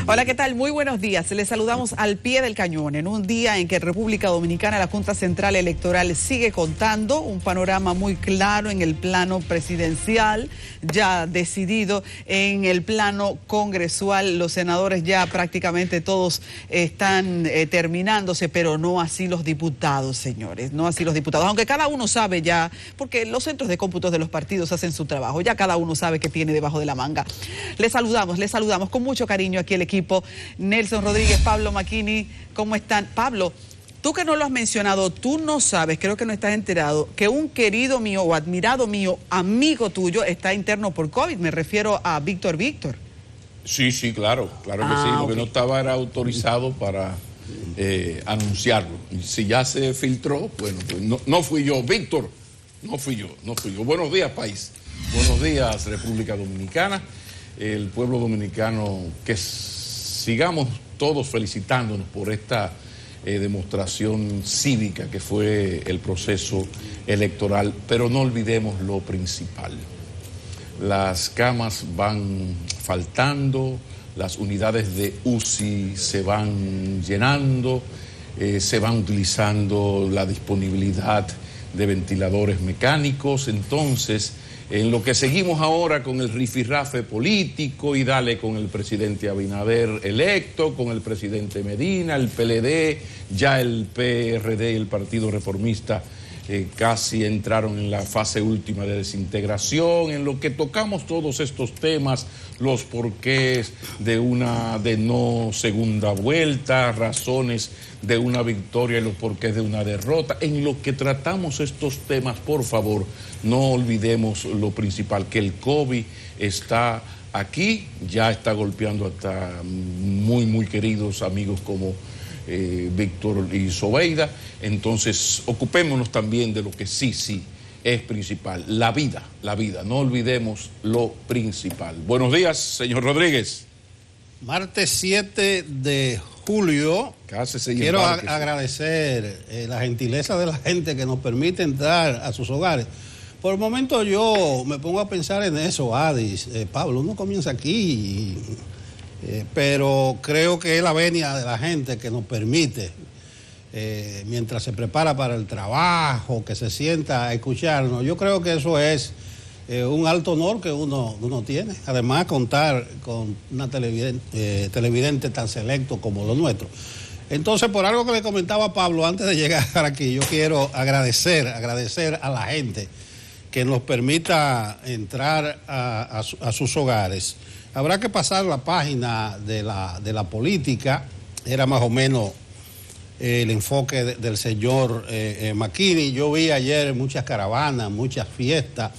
Hola, ¿qué tal? Muy buenos días. Les saludamos al pie del cañón en un día en que en República Dominicana la Junta Central Electoral sigue contando un panorama muy claro en el plano presidencial, ya decidido en el plano congresual. Los senadores ya prácticamente todos están terminándose, pero no así los diputados, señores, no así los diputados, aunque cada uno sabe ya, porque los centros de cómputos de los partidos hacen su trabajo, ya cada uno sabe qué tiene debajo de la manga. Les saludamos con mucho cariño aquí el equipo. Nelson Rodríguez, Pablo Macchini, ¿cómo están? Pablo, tú que no lo has mencionado, tú no sabes, creo que no estás enterado, que un querido mío o admirado mío, amigo tuyo, está interno por COVID. Me refiero a Víctor. Sí, claro que sí. Lo que no estaba era autorizado para anunciarlo. Y si ya se filtró, bueno, pues no fui yo, Víctor, no fui yo. Buenos días, país. Buenos días, República Dominicana. El pueblo dominicano, que sigamos todos felicitándonos por esta demostración cívica que fue el proceso electoral, pero no olvidemos lo principal. Las camas van faltando, las unidades de UCI se van llenando, se van utilizando la disponibilidad de ventiladores mecánicos. Entonces, en lo que seguimos ahora con el rifirrafe político y dale con el presidente Abinader electo, con el presidente Medina, el PLD, ya el PRD y el Partido Reformista casi entraron en la fase última de desintegración, en lo que tocamos todos estos temas, los porqués de no segunda vuelta, razones de una victoria y los porqués de una derrota. En lo que tratamos estos temas, por favor, no olvidemos lo principal, que el COVID está aquí, ya está golpeando hasta muy queridos amigos como Víctor y Zobeida. Entonces, ocupémonos también de lo que sí es principal, la vida, no olvidemos lo principal. Buenos días, señor Rodríguez. Martes 7 de julio, quiero agradecer la gentileza de la gente que nos permite entrar a sus hogares. Por el momento yo me pongo a pensar en eso, Adis, Pablo, uno comienza aquí, pero creo que es la venia de la gente que nos permite, mientras se prepara para el trabajo, que se sienta a escucharnos. Yo creo que eso es un alto honor que uno tiene. Además, contar con una televidente tan selecto como lo nuestro. Entonces, por algo que le comentaba a Pablo antes de llegar aquí, yo quiero agradecer a la gente que nos permita entrar a sus hogares. Habrá que pasar la página de la política, era más o menos el enfoque del señor Macchini. Yo vi ayer muchas caravanas, muchas fiestas,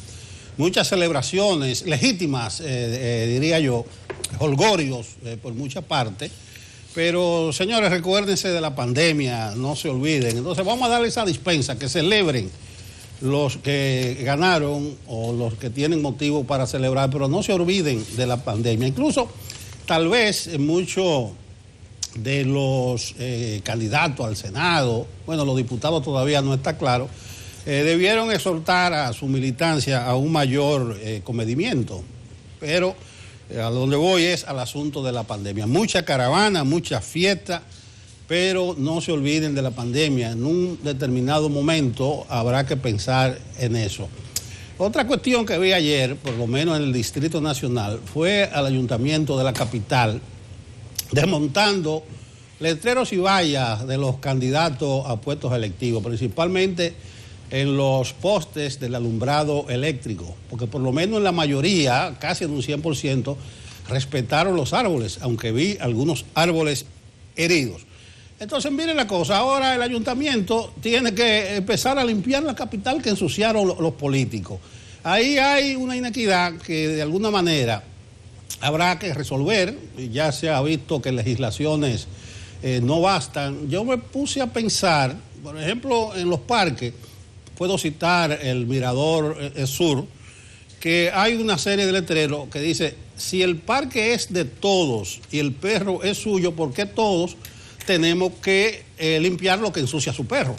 muchas celebraciones legítimas, diría yo, holgorios por muchas partes. Pero, señores, recuérdense de la pandemia, no se olviden. Entonces vamos a darle esa dispensa, que celebren los que ganaron o los que tienen motivo para celebrar, pero no se olviden de la pandemia. Incluso, tal vez muchos de los candidatos al Senado, bueno, los diputados todavía no está claro, debieron exhortar a su militancia a un mayor comedimiento, pero a donde voy es al asunto de la pandemia. Mucha caravana, mucha fiesta, pero no se olviden de la pandemia. En un determinado momento habrá que pensar en eso. Otra cuestión que vi ayer, por lo menos en el Distrito Nacional, fue al Ayuntamiento de la capital, desmontando letreros y vallas de los candidatos a puestos electivos, principalmente en los postes del alumbrado eléctrico, porque por lo menos en la mayoría, casi en un 100%, respetaron los árboles, aunque vi algunos árboles heridos. Entonces, miren la cosa, ahora el ayuntamiento tiene que empezar a limpiar la capital que ensuciaron los políticos. Ahí hay una inequidad que de alguna manera habrá que resolver. Ya se ha visto que legislaciones no bastan. Yo me puse a pensar, por ejemplo, en los parques, puedo citar el Mirador Sur, que hay una serie de letreros que dice, si el parque es de todos y el perro es suyo, ¿por qué todos tenemos que limpiar lo que ensucia su perro?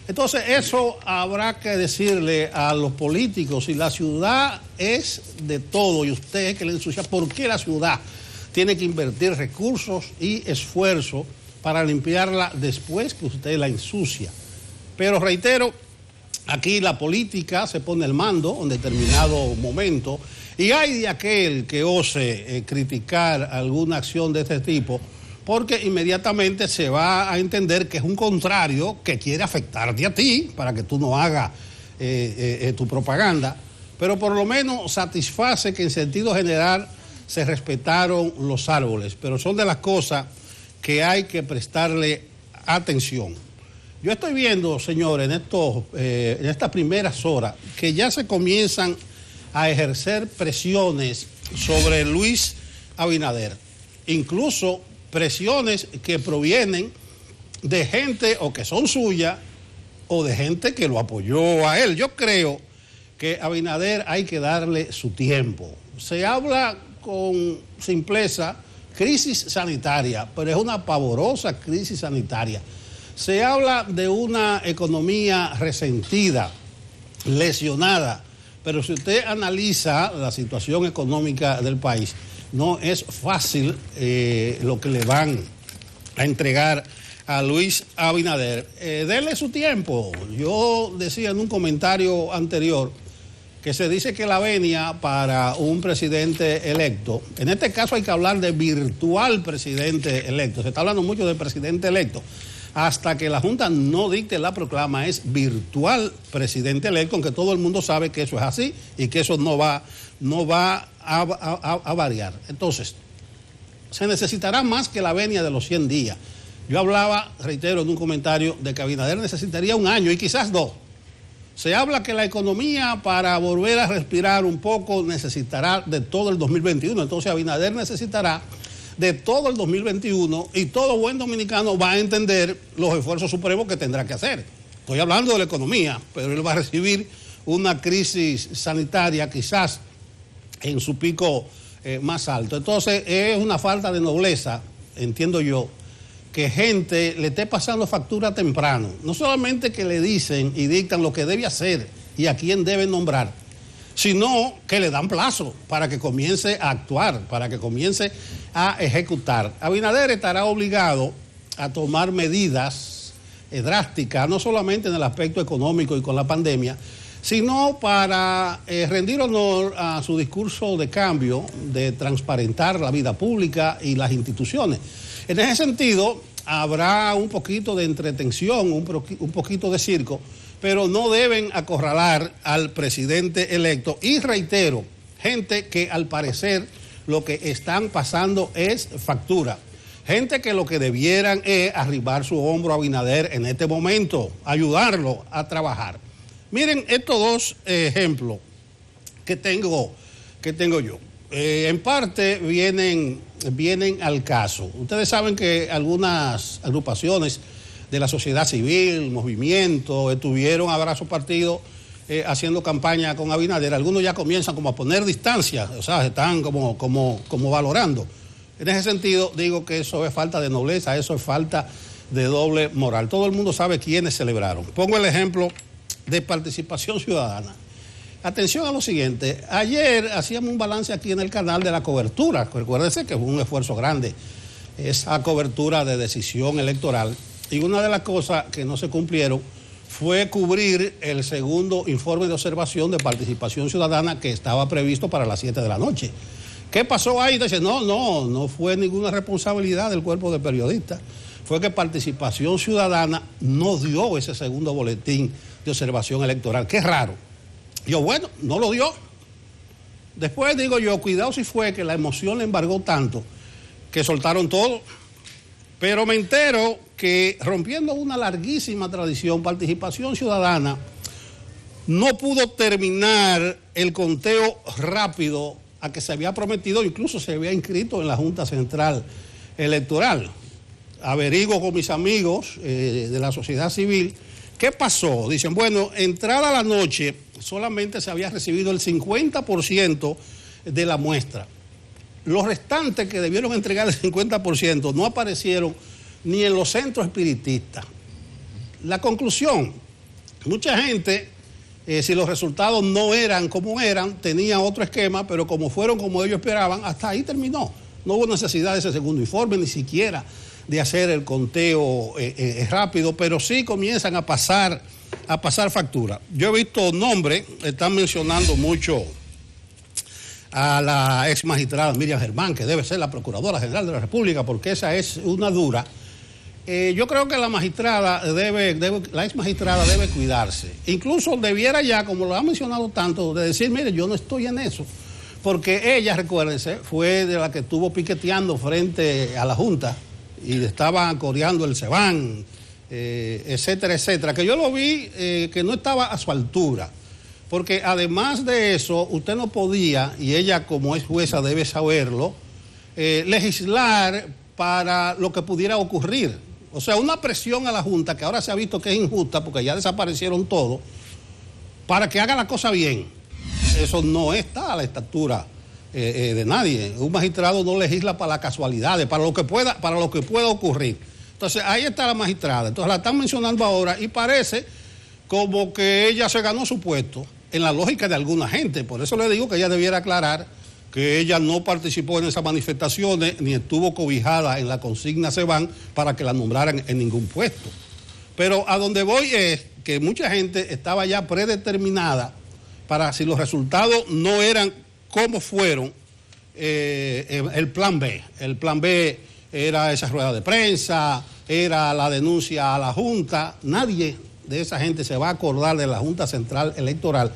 Entonces eso habrá que decirle a los políticos, si la ciudad es de todo y usted es que le ensucia, ¿por qué la ciudad tiene que invertir recursos y esfuerzo para limpiarla después que usted la ensucia. Pero reitero, aquí la política se pone al mando en determinado momento y hay de aquel que ose criticar alguna acción de este tipo, porque inmediatamente se va a entender que es un contrario que quiere afectarte a ti para que tú no hagas tu propaganda, pero por lo menos satisface que en sentido general se respetaron los árboles, pero son de las cosas que hay que prestarle atención. Yo estoy viendo, señores, en estas primeras horas que ya se comienzan a ejercer presiones sobre Luis Abinader, incluso presiones que provienen de gente o que son suyas o de gente que lo apoyó a él. Yo creo que a Abinader hay que darle su tiempo. Se habla con simpleza crisis sanitaria, pero es una pavorosa crisis sanitaria. Se habla de una economía resentida, lesionada, pero si usted analiza la situación económica del país, no es fácil lo que le van a entregar a Luis Abinader. Denle su tiempo. Yo decía en un comentario anterior que se dice que la venia para un presidente electo, en este caso hay que hablar de virtual presidente electo, se está hablando mucho de presidente electo, hasta que la Junta no dicte la proclama es virtual presidente electo, aunque todo el mundo sabe que eso es así y que eso no va a variar. Entonces, se necesitará más que la venia de los 100 días. Yo hablaba, reitero en un comentario, de que Abinader necesitaría 1 año y quizás 2. Se habla que la economía para volver a respirar un poco necesitará de todo el 2021, entonces Abinader necesitará de todo el 2021 y todo buen dominicano va a entender los esfuerzos supremos que tendrá que hacer. Estoy hablando de la economía, pero él va a recibir una crisis sanitaria quizás en su pico más alto. Entonces es una falta de nobleza, entiendo yo, que gente le esté pasando factura temprano. No solamente que le dicen y dictan lo que debe hacer y a quién debe nombrar, sino que le dan plazo para que comience a actuar, para que comience a ejecutar. Abinader estará obligado a tomar medidas drásticas, no solamente en el aspecto económico y con la pandemia, sino para rendir honor a su discurso de cambio, de transparentar la vida pública y las instituciones. En ese sentido, habrá un poquito de entretención, un poquito de circo, pero no deben acorralar al presidente electo. Y reitero, gente que al parecer lo que están pasando es factura. Gente que lo que debieran es arribar su hombro a Abinader en este momento, ayudarlo a trabajar. Miren estos dos ejemplos que tengo yo. En parte vienen al caso. Ustedes saben que algunas agrupaciones de la sociedad civil, movimientos, estuvieron abrazo partido haciendo campaña con Abinader. Algunos ya comienzan como a poner distancia, o sea, están como valorando. En ese sentido, digo que eso es falta de nobleza, eso es falta de doble moral. Todo el mundo sabe quiénes celebraron. Pongo el ejemplo de Participación Ciudadana. Atención a lo siguiente, ayer hacíamos un balance aquí en el canal de la cobertura, recuérdense que fue un esfuerzo grande, esa cobertura de decisión electoral, y una de las cosas que no se cumplieron fue cubrir el segundo informe de observación de Participación Ciudadana que estaba previsto para las 7 de la noche. ¿Qué pasó ahí? Dice, no fue ninguna responsabilidad del cuerpo de periodistas, fue que Participación Ciudadana no dio ese segundo boletín de observación electoral. Qué raro. Yo, bueno, no lo dio. Después digo yo, cuidado si fue que la emoción le embargó tanto que soltaron todo. Pero me entero que rompiendo una larguísima tradición, Participación Ciudadana no pudo terminar el conteo rápido a que se había prometido, incluso se había inscrito en la Junta Central Electoral. Averiguo con mis amigos de la sociedad civil. ¿Qué pasó? Dicen, bueno, entrada la noche solamente se había recibido el 50% de la muestra. Los restantes que debieron entregar el 50% no aparecieron ni en los centros espiritistas. La conclusión, mucha gente, si los resultados no eran como eran, tenía otro esquema, pero como fueron como ellos esperaban, hasta ahí terminó. No hubo necesidad de ese segundo informe, ni siquiera de hacer el conteo rápido, pero sí comienzan a pasar factura. Yo he visto nombres, están mencionando mucho a la ex magistrada Miriam Germán, que debe ser la Procuradora General de la República, porque esa es una dura. Yo creo que la ex magistrada debe cuidarse. Incluso debiera ya, como lo ha mencionado tanto, de decir, mire, yo no estoy en eso. Porque ella, recuérdense, fue de la que estuvo piqueteando frente a la Junta y estaban coreando el Cebán, etcétera, etcétera. Que yo lo vi que no estaba a su altura. Porque además de eso, usted no podía, y ella como es jueza debe saberlo, legislar para lo que pudiera ocurrir. O sea, una presión a la Junta, que ahora se ha visto que es injusta porque ya desaparecieron todos, para que haga la cosa bien. Eso no está a la estatura de nadie. Un magistrado no legisla para las casualidades, para lo que pueda ocurrir. Entonces, ahí está la magistrada. Entonces, la están mencionando ahora y parece como que ella se ganó su puesto en la lógica de alguna gente. Por eso le digo que ella debiera aclarar que ella no participó en esas manifestaciones ni estuvo cobijada en la consigna Cebán para que la nombraran en ningún puesto. Pero a donde voy es que mucha gente estaba ya predeterminada para, si los resultados no eran como fueron, el plan B. El plan B era esa rueda de prensa, era la denuncia a la Junta. Nadie de esa gente se va a acordar de la Junta Central Electoral.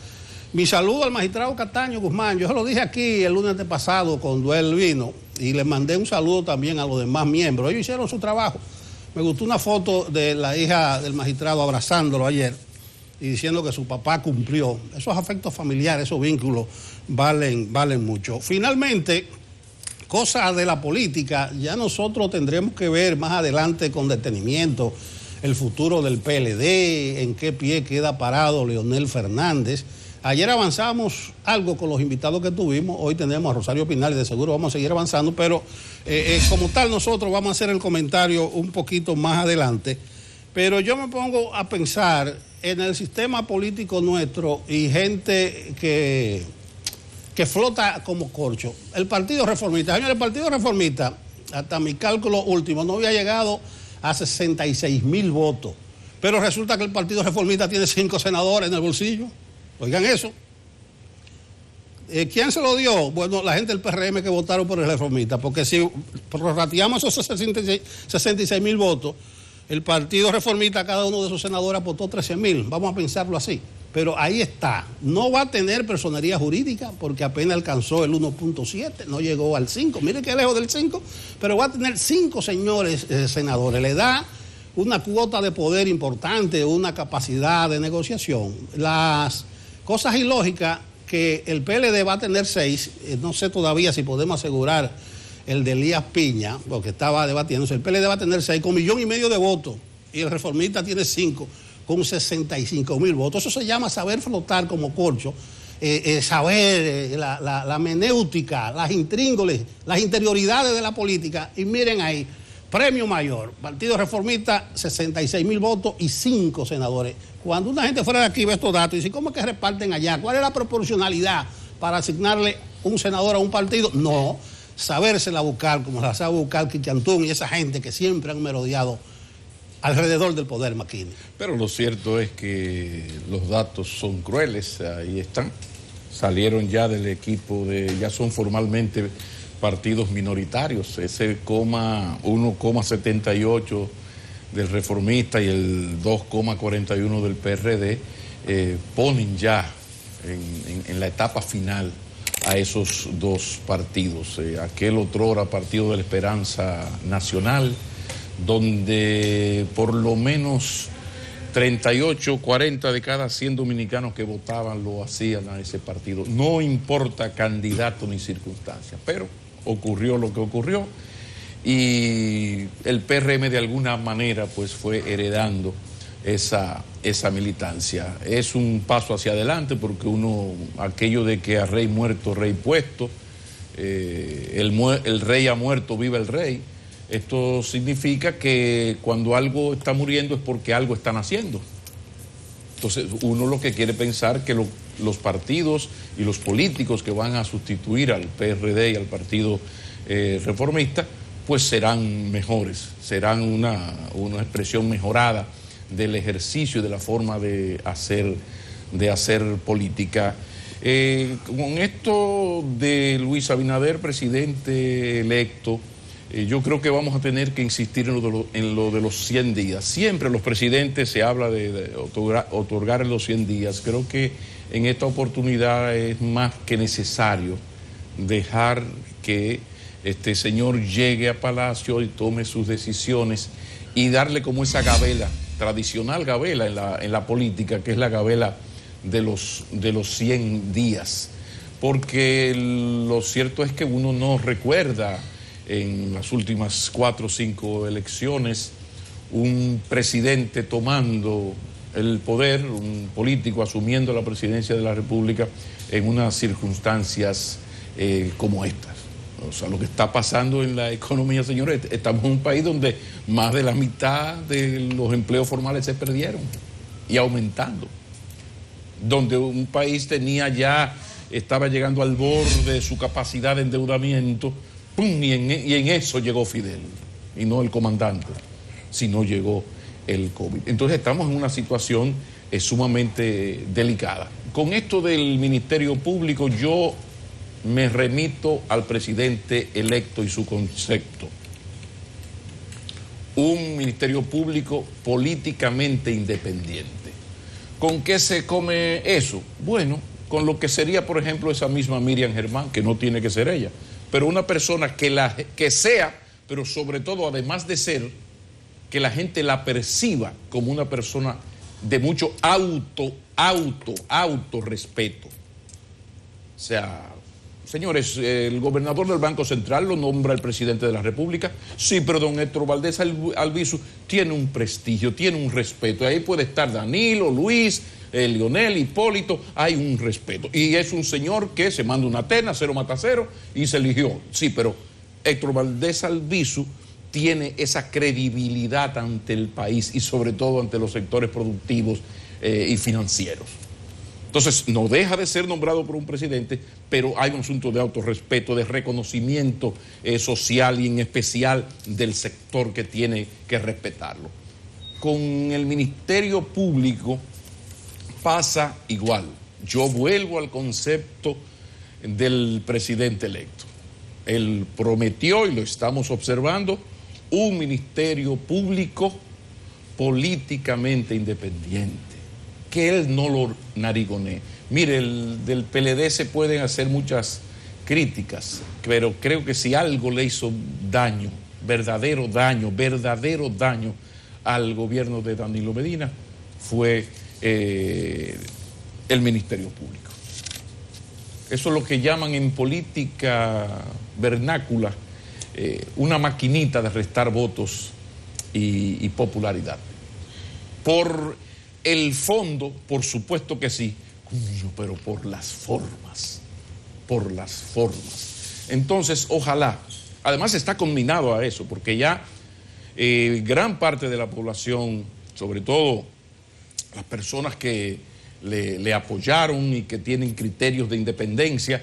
Mi saludo al magistrado Cataño Guzmán. Yo se lo dije aquí el lunes pasado cuando él vino y le mandé un saludo también a los demás miembros. Ellos hicieron su trabajo. Me gustó una foto de la hija del magistrado abrazándolo ayer y diciendo que su papá cumplió. Esos afectos familiares, esos vínculos valen mucho. Finalmente, cosas de la política, ya nosotros tendremos que ver más adelante con detenimiento el futuro del PLD, en qué pie queda parado Leonel Fernández. Ayer avanzamos algo con los invitados que tuvimos, hoy tenemos a Rosario Pinal y de seguro vamos a seguir avanzando, pero como tal nosotros vamos a hacer el comentario un poquito más adelante. Pero yo me pongo a pensar en el sistema político nuestro y gente que flota como corcho. El Partido Reformista, señor, el Partido Reformista, hasta mi cálculo último, no había llegado a 66,000 votos. Pero resulta que el Partido Reformista tiene 5 senadores en el bolsillo. Oigan eso. ¿Quién se lo dio? Bueno, la gente del PRM que votaron por el Reformista, porque si prorrateamos esos 66,000 votos, el Partido Reformista, cada uno de sus senadores votó 13,000. Vamos a pensarlo así. Pero ahí está. No va a tener personería jurídica porque apenas alcanzó el 1.7, no llegó al 5. Mire qué lejos del 5, pero va a tener 5 señores senadores. Le da una cuota de poder importante, una capacidad de negociación. Las cosas ilógicas que el PLD va a tener 6, no sé todavía si podemos asegurar el de Elías Piña, porque estaba debatiéndose. El PLD va a tener 6 con 1,5 millones de votos y el Reformista tiene 5 con 65,000 votos. Eso se llama saber flotar como corcho, saber la menéutica, las intríngoles, las interioridades de la política. Y miren ahí, premio mayor, Partido Reformista, 66,000 votos y 5 senadores. Cuando una gente fuera de aquí ve estos datos y dice, ¿cómo es que reparten allá? ¿Cuál es la proporcionalidad para asignarle un senador a un partido? No, sabérsela buscar, como la sabe buscar Quichantún y esa gente que siempre han merodeado alrededor del poder maquini. Pero lo cierto es que los datos son crueles, ahí están. Salieron ya del equipo ya son formalmente partidos minoritarios. Ese 1,78 del Reformista y el 2,41 del PRD ponen ya en la etapa final a esos dos partidos. Aquel otrora Partido de la Esperanza Nacional, donde por lo menos 38, 40 de cada 100 dominicanos que votaban lo hacían a ese partido. No importa candidato ni circunstancia, pero ocurrió lo que ocurrió y el PRM de alguna manera pues fue heredando esa militancia. Es un paso hacia adelante porque aquello de que a rey muerto, rey puesto, el rey ha muerto, viva el rey. Esto significa que cuando algo está muriendo es porque algo están haciendo. Entonces uno lo que quiere pensar que los partidos y los políticos que van a sustituir al PRD y al Partido reformistas, pues serán mejores, serán una expresión mejorada del ejercicio y de la forma de hacer política. Con esto de Luis Abinader, presidente electo, yo creo que vamos a tener que insistir en lo de los 100 días. Siempre los presidentes se habla de otorgar los 100 días. Creo que en esta oportunidad es más que necesario dejar que este señor llegue a Palacio y tome sus decisiones y darle como esa gabela, tradicional gabela en la política, que es la gabela de los 100 días. Porque lo cierto es que uno no recuerda en las últimas 4 o 5 elecciones un presidente tomando el poder, un político asumiendo la presidencia de la República en unas circunstancias como estas. O sea, lo que está pasando en la economía, señores, estamos en un país donde más de la mitad de los empleos formales se perdieron y aumentando. Donde un país estaba llegando al borde de su capacidad de endeudamiento, ¡pum! Y en eso llegó Fidel, y no el comandante, sino llegó el COVID. Entonces estamos en una situación sumamente delicada. Con esto del Ministerio Público, yo me remito al presidente electo y su concepto. Un Ministerio Público políticamente independiente. ¿Con qué se come eso? Bueno, con lo que sería, por ejemplo, esa misma Miriam Germán, que no tiene que ser ella, pero una persona que sea, pero sobre todo, además de ser, que la gente la perciba como una persona de mucho autorrespeto. O sea, señores, el gobernador del Banco Central lo nombra el presidente de la República. Sí, pero don Héctor Valdés Albizu tiene un prestigio, tiene un respeto. Ahí puede estar Danilo, Luis, Leonel, Hipólito, hay un respeto. Y es un señor que se manda una terna, 0 mata 0, y se eligió. Sí, pero Héctor Valdés Albizu tiene esa credibilidad ante el país y sobre todo ante los sectores productivos y financieros. Entonces, no deja de ser nombrado por un presidente, pero hay un asunto de autorrespeto, de reconocimiento social y en especial del sector que tiene que respetarlo. Con el Ministerio Público pasa igual. Yo vuelvo al concepto del presidente electo. Él prometió, y lo estamos observando, un Ministerio Público políticamente independiente, que él no lo narigonee. Mire, del PLD se pueden hacer muchas críticas, pero creo que si algo le hizo daño, verdadero daño al gobierno de Danilo Medina, fue el Ministerio Público. Eso es lo que llaman en política vernácula una maquinita de restar votos y popularidad. Por el fondo, por supuesto que sí, pero por las formas. Entonces, ojalá, además está combinado a eso, porque ya gran parte de la población, sobre todo las personas que le apoyaron y que tienen criterios de independencia,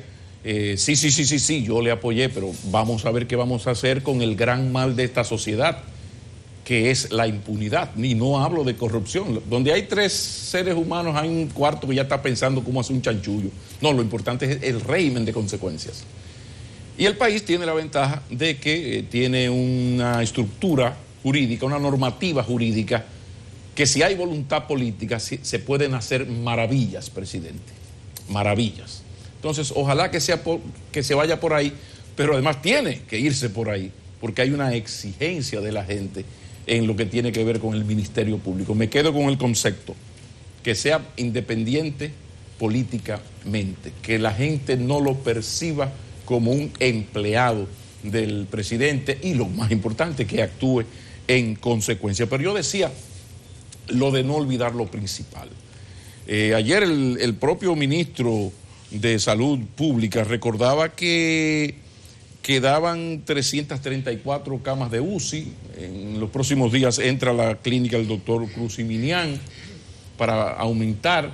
sí, yo le apoyé, pero vamos a ver qué vamos a hacer con el gran mal de esta sociedad, que es la impunidad. Y no hablo de corrupción. Donde hay 3 seres humanos, hay un cuarto que ya está pensando cómo hacer un chanchullo. No, lo importante es el régimen de consecuencias. Y el país tiene la ventaja de que tiene una estructura jurídica, una normativa jurídica, que si hay voluntad política se pueden hacer maravillas, presidente. Maravillas. Entonces, ojalá que se vaya por ahí, pero además tiene que irse por ahí, porque hay una exigencia de la gente en lo que tiene que ver con el Ministerio Público. Me quedo con el concepto, que sea independiente políticamente, que la gente no lo perciba como un empleado del presidente y, lo más importante, que actúe en consecuencia. Pero yo decía lo de no olvidar lo principal. Ayer el propio ministro de Salud Pública recordaba que quedaban 334 camas de UCI. En los próximos días entra a la clínica el doctor Cruz y Minian para aumentar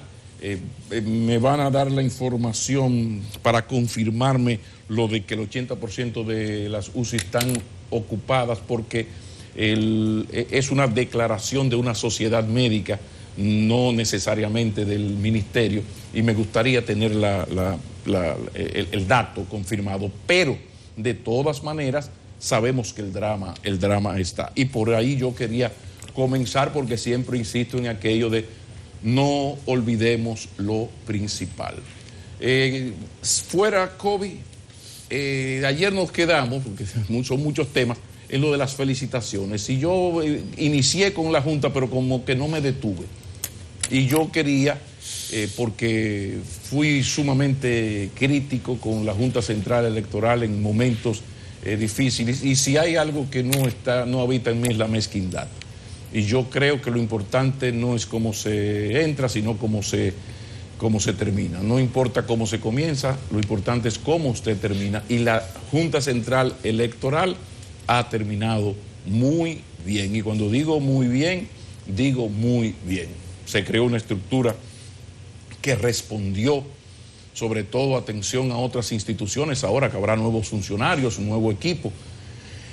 me van a dar la información para confirmarme lo de que el 80% de las UCI están ocupadas, porque es una declaración de una sociedad médica, no necesariamente del ministerio, y me gustaría tener el dato confirmado, pero de todas maneras sabemos que el drama está. Y por ahí yo quería comenzar, porque siempre insisto en aquello de no olvidemos lo principal. Fuera COVID, ayer nos quedamos, porque son muchos temas, en lo de las felicitaciones. Y yo inicié con la Junta, pero como que no me detuve. Y yo quería, porque fui sumamente crítico con la Junta Central Electoral en momentos difíciles, y si hay algo que no habita en mí es la mezquindad. Y yo creo que lo importante no es cómo se entra, sino cómo se termina. No importa cómo se comienza, lo importante es cómo usted termina. Y la Junta Central Electoral ha terminado muy bien. Y cuando digo muy bien, digo muy bien. Se creó una estructura que respondió, sobre todo, atención a otras instituciones, ahora que habrá nuevos funcionarios, un nuevo equipo.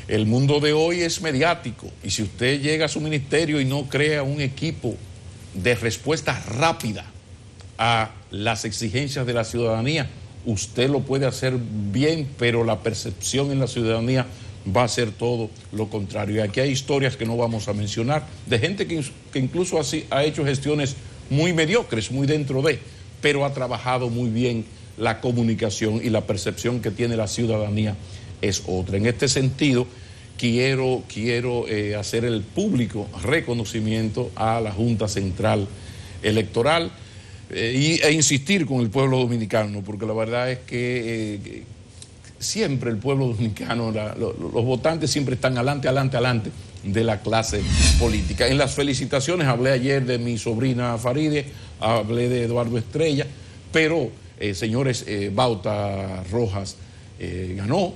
El mundo de hoy es mediático, y si usted llega a su ministerio y no crea un equipo de respuesta rápida a las exigencias de la ciudadanía, usted lo puede hacer bien, pero la percepción en la ciudadanía va a ser todo lo contrario. Y aquí hay historias que no vamos a mencionar, de gente que incluso ha hecho gestiones muy mediocres, muy dentro de, pero ha trabajado muy bien la comunicación, y la percepción que tiene la ciudadanía es otra. En este sentido, quiero hacer el público reconocimiento a la Junta Central Electoral e insistir con el pueblo dominicano, porque la verdad es que siempre el pueblo dominicano, los votantes siempre están adelante de la clase política. En las felicitaciones hablé ayer de mi sobrina Faride, hablé de Eduardo Estrella, pero señores, Bauta Rojas ganó,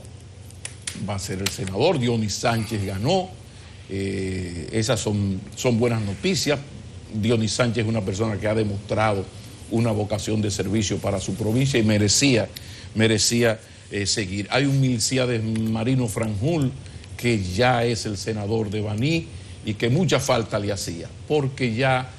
va a ser el senador. Dionis Sánchez ganó. Esas son buenas noticias. Dionis Sánchez es una persona que ha demostrado una vocación de servicio para su provincia y merecía seguir. Hay un Milcíades Marino Franjul, que ya es el senador de Baní y que mucha falta le hacía, porque ya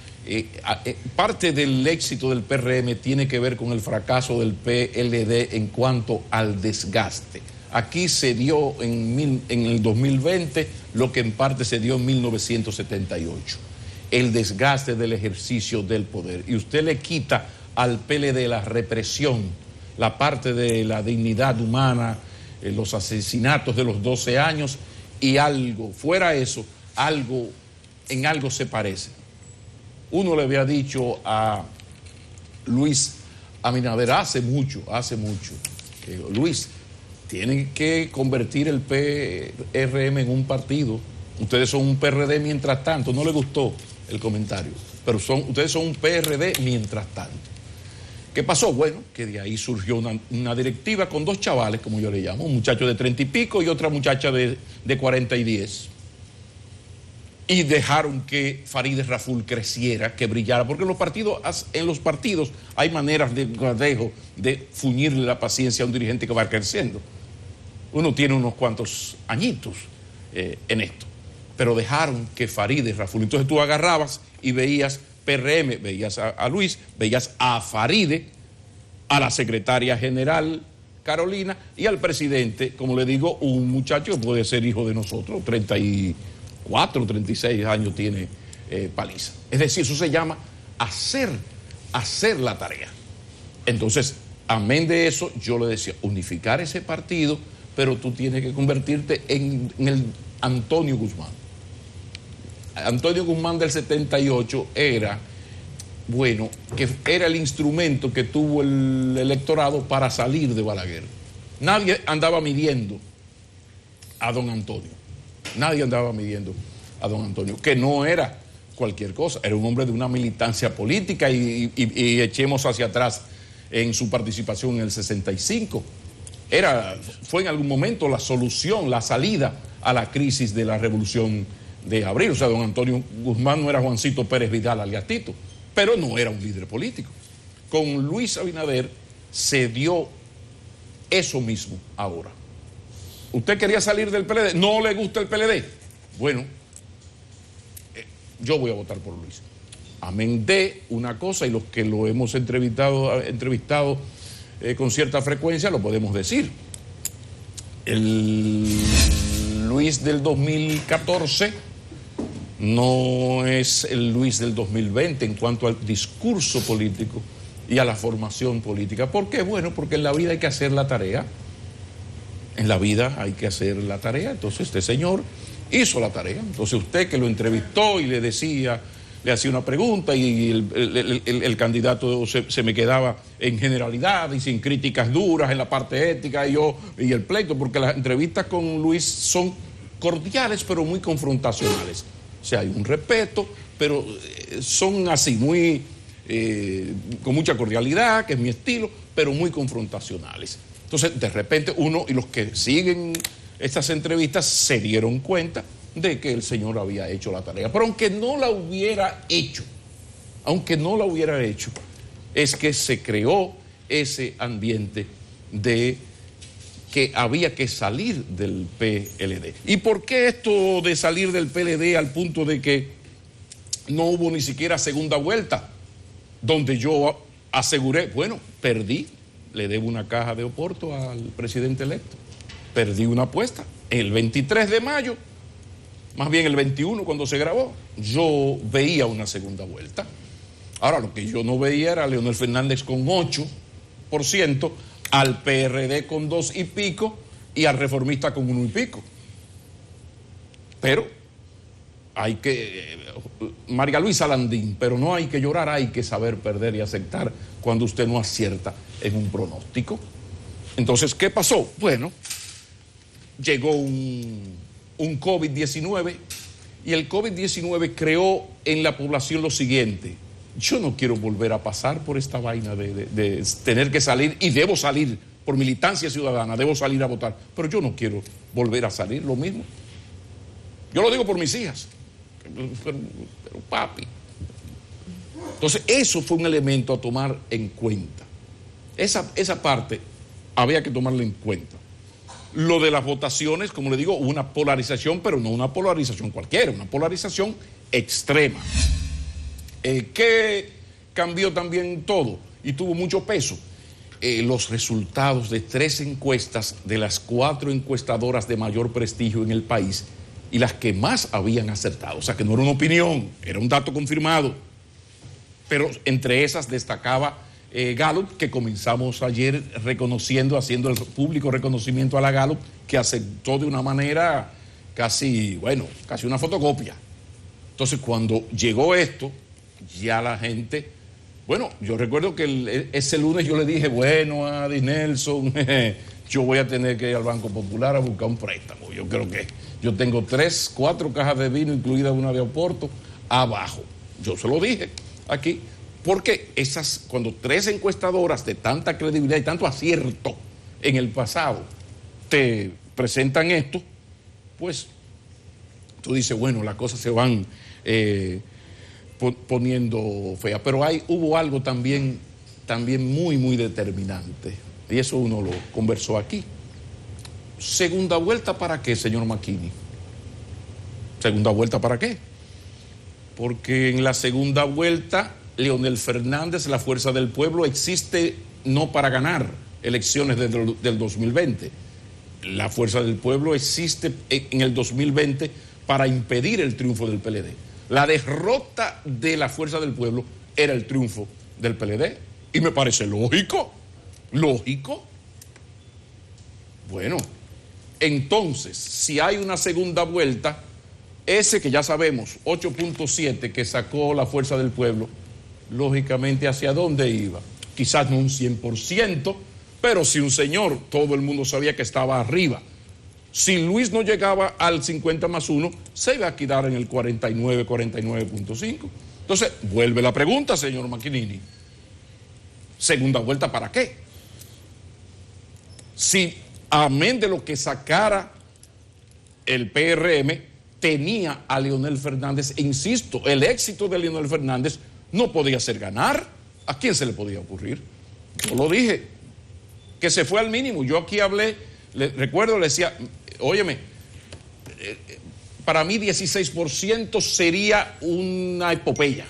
parte del éxito del PRM tiene que ver con el fracaso del PLD en cuanto al desgaste. Aquí se dio en el 2020 lo que en parte se dio en 1978, el desgaste del ejercicio del poder. Y usted le quita al PLD la represión, la parte de la dignidad humana, los asesinatos de los 12 años y algo, fuera eso, en algo se parece. Uno le había dicho a Luis Abinader hace mucho, Luis, tienen que convertir el PRM en un partido. Ustedes son un PRD mientras tanto. No le gustó el comentario, pero ustedes son un PRD mientras tanto. ¿Qué pasó? Bueno, que de ahí surgió una directiva con dos chavales, como yo le llamo, un muchacho de 30 y pico y otra muchacha de 40 y 10. Y dejaron que Farideh Raful creciera, que brillara, porque en los partidos hay maneras de fuñirle la paciencia a un dirigente que va creciendo. Uno tiene unos cuantos añitos en esto, pero dejaron que Farideh Raful. Entonces tú agarrabas y veías PRM, veías a Luis, veías a Farideh, a la secretaria general Carolina y al presidente, como le digo, un muchacho que puede ser hijo de nosotros, 34, 36 años tiene Paliza. Es decir, eso se llama hacer la tarea. Entonces, amén de eso, yo le decía, unificar ese partido, pero tú tienes que convertirte en el Antonio Guzmán. Antonio Guzmán del 78 era el instrumento que tuvo el electorado para salir de Balaguer. Nadie andaba midiendo a don Antonio. Que no era cualquier cosa, era un hombre de una militancia política y echemos hacia atrás en su participación en el 65. Fue en algún momento la solución, la salida a la crisis de la Revolución de Abril. O sea, don Antonio Guzmán no era Juancito Pérez Vidal alias Tito, pero no era un líder político. con Luis Abinader se dio eso mismo ahora. ¿Usted quería salir del PLD? ¿No le gusta el PLD? Bueno, yo voy a votar por Luis. Amén de una cosa, y los que lo hemos entrevistado con cierta frecuencia lo podemos decir. El Luis del 2014 no es el Luis del 2020 en cuanto al discurso político y a la formación política. ¿Por qué? Bueno, porque en la vida hay que hacer la tarea. En la vida hay que hacer la tarea. Entonces este señor hizo la tarea. Entonces usted que lo entrevistó y le hacía una pregunta y el candidato se me quedaba en generalidad y sin críticas duras en la parte ética y el pleito, porque las entrevistas con Luis son cordiales pero muy confrontacionales. O sea, hay un respeto, pero son así, muy con mucha cordialidad, que es mi estilo, pero muy confrontacionales. Entonces, de repente uno y los que siguen estas entrevistas se dieron cuenta de que el señor había hecho la tarea. Pero aunque no la hubiera hecho, es que se creó ese ambiente de que había que salir del PLD. ¿Y por qué esto de salir del PLD al punto de que no hubo ni siquiera segunda vuelta? Donde yo aseguré, bueno, perdí, le debo una caja de Oporto al presidente electo. Perdí una apuesta el 23 de mayo, más bien el 21 cuando se grabó, yo veía una segunda vuelta. Ahora, lo que yo no veía era a Leonel Fernández con 8%, al PRD con 2 y pico y al Reformista con 1 y pico. Pero hay que, María Luisa Landín, pero no hay que llorar, hay que saber perder y aceptar cuando usted no acierta en un pronóstico. Entonces, ¿qué pasó? Bueno, llegó un COVID-19 y el COVID-19 creó en la población lo siguiente: yo no quiero volver a pasar por esta vaina de tener que salir, y debo salir por militancia ciudadana, debo salir a votar, pero yo no quiero volver a salir lo mismo. Yo lo digo por mis hijas, pero papi. Entonces eso fue un elemento a tomar en cuenta. Esa parte había que tomarla en cuenta. Lo de las votaciones, como le digo, una polarización, pero no una polarización cualquiera, una polarización extrema. ¿Qué cambió también todo y tuvo mucho peso? Los resultados de 3 encuestas de las 4 encuestadoras de mayor prestigio en el país y las que más habían acertado. O sea, que no era una opinión, era un dato confirmado. Pero entre esas destacaba Gallup, que comenzamos ayer reconociendo, haciendo el público reconocimiento a la Gallup, que aceptó de una manera casi una fotocopia. Entonces, cuando llegó esto, ya la gente, yo recuerdo que ese lunes yo le dije, a Di Nelson, yo voy a tener que ir al Banco Popular a buscar un préstamo. Yo creo que yo tengo 3, 4 cajas de vino, incluida una de Oporto, abajo. Yo se lo dije aquí, porque cuando 3 encuestadoras de tanta credibilidad y tanto acierto en el pasado te presentan esto, pues tú dices, las cosas se van poniendo fea. Pero hubo algo también muy, muy determinante, y eso uno lo conversó aquí. ¿Segunda vuelta para qué, señor McKinney? ¿Segunda vuelta para qué? Porque en la segunda vuelta, Leonel Fernández, la Fuerza del Pueblo, existe no para ganar elecciones del 2020. La Fuerza del Pueblo existe en el 2020 para impedir el triunfo del PLD. La derrota de la Fuerza del Pueblo era el triunfo del PLD. Y me parece lógico. Bueno, entonces, si hay una segunda vuelta, ese que ya sabemos, 8.7 que sacó la Fuerza del Pueblo, lógicamente, ¿hacia dónde iba? Quizás no un 100%, pero si un señor, todo el mundo sabía que estaba arriba. Si Luis no llegaba al 50+1, se iba a quedar en el 49, 49.5. Entonces, vuelve la pregunta, señor McKinney. ¿Segunda vuelta para qué? Si, amén de lo que sacara el PRM, tenía a Leonel Fernández, e insisto, el éxito de Leonel Fernández no podía ser ganar ¿A quién se le podía ocurrir? Yo lo dije, que se fue al mínimo. Yo aquí hablé, recuerdo, le decía, óyeme, para mí 16% sería una epopeya.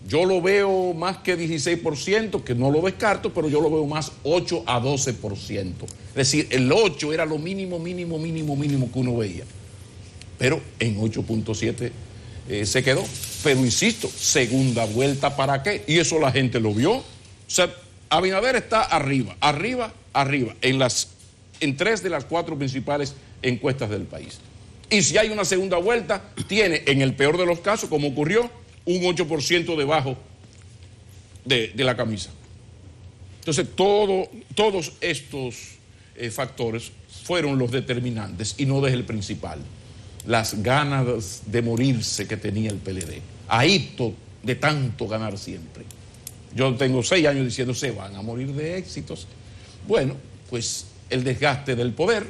Yo lo veo más que 16%, que no lo descarto, pero yo lo veo más 8 a 12%. Es decir, el 8 era lo mínimo que uno veía. Pero en 8.7 se quedó. Pero insisto, segunda vuelta, ¿para qué? Y eso la gente lo vio. O sea, Abinader está arriba, en 3 de las 4 principales encuestas del país. Y si hay una segunda vuelta, tiene, en el peor de los casos, como ocurrió, un 8% debajo de la camisa. Entonces, todos estos factores fueron los determinantes y no desde el principal. Las ganas de morirse que tenía el PLD, ahito de tanto ganar siempre. Yo tengo 6 años diciendo, se van a morir de éxitos. Bueno, pues el desgaste del poder,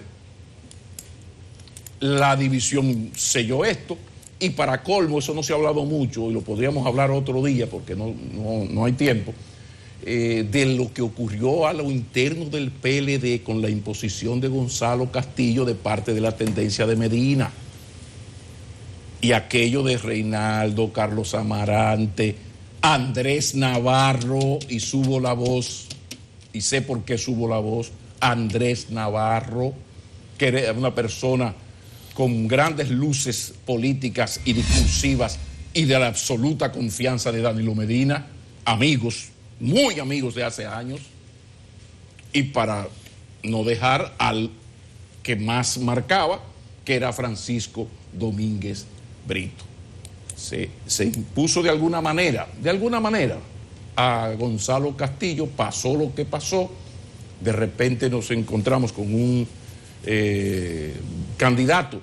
la división selló esto, y para colmo, eso no se ha hablado mucho, y lo podríamos hablar otro día porque no hay tiempo, de lo que ocurrió a lo interno del PLD con la imposición de Gonzalo Castillo de parte de la tendencia de Medina. Y aquello de Reinaldo, Carlos Amarante, Andrés Navarro, y subo la voz, y sé por qué subo la voz, Andrés Navarro, que era una persona con grandes luces políticas y discursivas y de la absoluta confianza de Danilo Medina, amigos, muy amigos de hace años, y para no dejar al que más marcaba, que era Francisco Domínguez Brito. Se impuso de alguna manera a Gonzalo Castillo, pasó lo que pasó, de repente nos encontramos con un candidato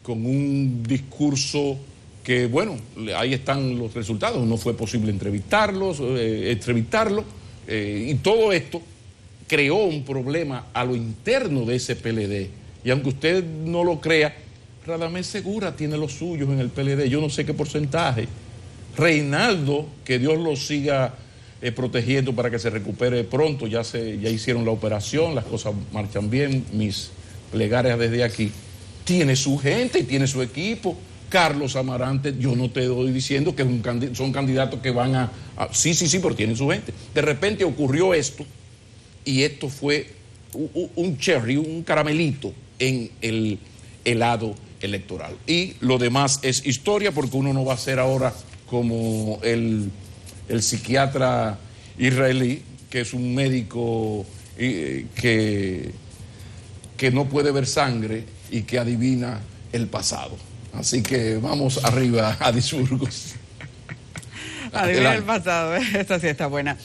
con un discurso que, bueno, ahí están los resultados, no fue posible entrevistarlo, y todo esto creó un problema a lo interno de ese PLD. Y aunque usted no lo crea, Radamés Segura tiene los suyos en el PLD, yo no sé qué porcentaje. Reinaldo, que Dios lo siga protegiendo para que se recupere pronto, ya hicieron la operación, las cosas marchan bien, mis plegarias desde aquí. Tiene su gente y tiene su equipo. Carlos Amarante, yo no te doy diciendo que son candidatos que van a... Sí, pero tienen su gente. De repente ocurrió esto, y esto fue un cherry, un caramelito en el helado electoral. Y lo demás es historia, porque uno no va a ser ahora como el psiquiatra israelí, que es un médico que no puede ver sangre y que adivina el pasado. Así que vamos arriba a Disburgos. Adivina el pasado, esta sí está buena.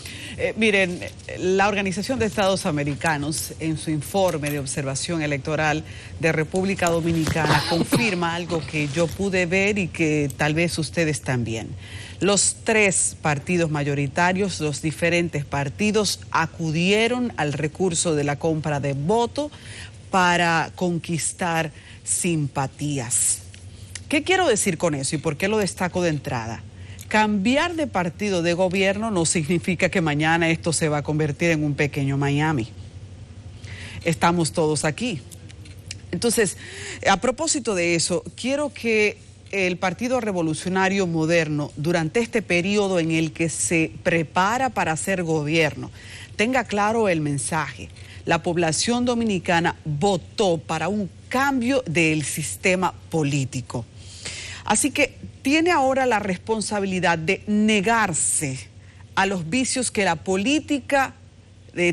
Miren, la Organización de Estados Americanos, en su informe de observación electoral de República Dominicana, confirma algo que yo pude ver y que tal vez ustedes también. Los 3 partidos mayoritarios, los diferentes partidos, acudieron al recurso de la compra de voto para conquistar simpatías. ¿Qué quiero decir con eso y por qué lo destaco de entrada? Cambiar de partido de gobierno no significa que mañana esto se va a convertir en un pequeño Miami. Estamos todos aquí. Entonces, a propósito de eso, quiero que el Partido Revolucionario Moderno, durante este periodo en el que se prepara para hacer gobierno, tenga claro el mensaje. La población dominicana votó para un cambio del sistema político. Así que tiene ahora la responsabilidad de negarse a los vicios que la política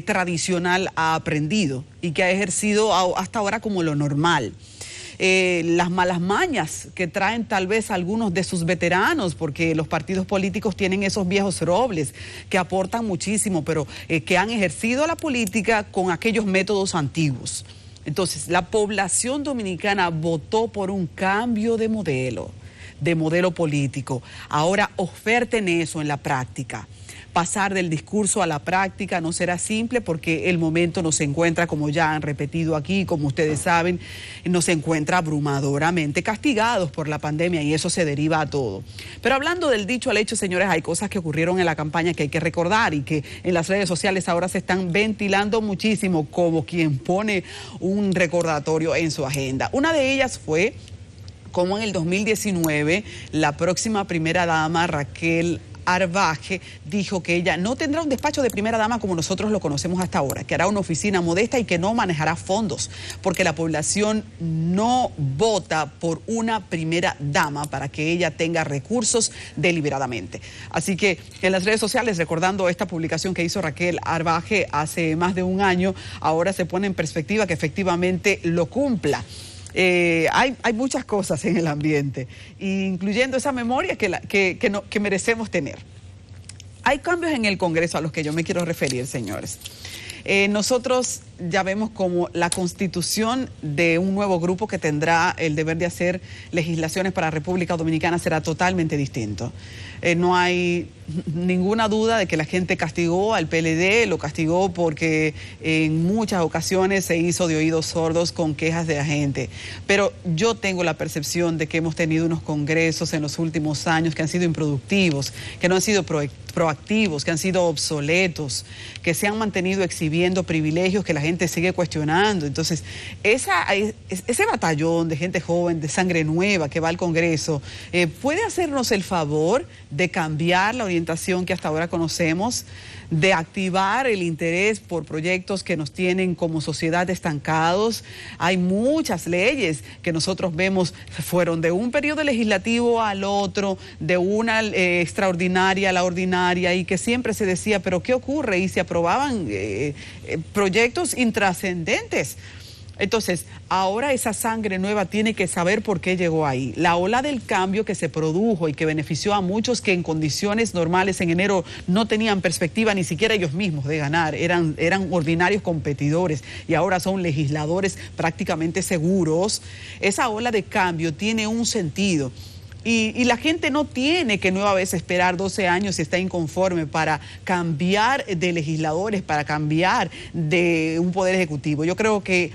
tradicional ha aprendido y que ha ejercido hasta ahora como lo normal. Las malas mañas que traen tal vez algunos de sus veteranos, porque los partidos políticos tienen esos viejos robles que aportan muchísimo, pero que han ejercido la política con aquellos métodos antiguos. Entonces, la población dominicana votó por un cambio de modelo político. Ahora oferten eso en la práctica. pasar del discurso a la práctica no será simple porque el momento nos encuentra, como ya han repetido aquí, como ustedes saben, nos encuentra abrumadoramente castigados por la pandemia y eso se deriva a todo. Pero hablando del dicho al hecho, señores, hay cosas que ocurrieron en la campaña que hay que recordar y que en las redes sociales ahora se están ventilando muchísimo, como quien pone un recordatorio en su agenda. Una de ellas fue como en el 2019 la próxima primera dama, Raquel Arbaje, dijo que ella no tendrá un despacho de primera dama como nosotros lo conocemos hasta ahora, que hará una oficina modesta y que no manejará fondos, porque la población no vota por una primera dama para que ella tenga recursos deliberadamente. Así que en las redes sociales, recordando esta publicación que hizo Raquel Arbaje hace más de un año, ahora se pone en perspectiva que efectivamente lo cumpla. Hay muchas cosas en el ambiente, incluyendo esa memoria que merecemos tener. Hay cambios en el Congreso a los que yo me quiero referir, señores. Nosotros ya vemos como la constitución de un nuevo grupo que tendrá el deber de hacer legislaciones para República Dominicana será totalmente distinto. No hay ninguna duda de que la gente castigó al PLD, lo castigó porque en muchas ocasiones se hizo de oídos sordos con quejas de la gente. Pero yo tengo la percepción de que hemos tenido unos congresos en los últimos años que han sido improductivos, que no han sido proactivos, que han sido obsoletos, que se han mantenido exhibiendo privilegios que la gente sigue cuestionando. Entonces, ese batallón de gente joven, de sangre nueva que va al Congreso, puede hacernos el favor de cambiar la orientación que hasta ahora conocemos, de activar el interés por proyectos que nos tienen como sociedad estancados. Hay muchas leyes que nosotros vemos fueron de un periodo legislativo al otro, de una extraordinaria a la ordinaria, y que siempre se decía, pero ¿qué ocurre? Y se aprobaban proyectos intrascendentes. Entonces, ahora esa sangre nueva tiene que saber por qué llegó ahí. La ola del cambio que se produjo y que benefició a muchos que en condiciones normales en enero no tenían perspectiva ni siquiera ellos mismos de ganar, eran ordinarios competidores y ahora son legisladores prácticamente seguros. Esa ola de cambio tiene un sentido. Y la gente no tiene que nueva vez esperar 12 años si está inconforme para cambiar de legisladores, para cambiar de un poder ejecutivo. Yo creo que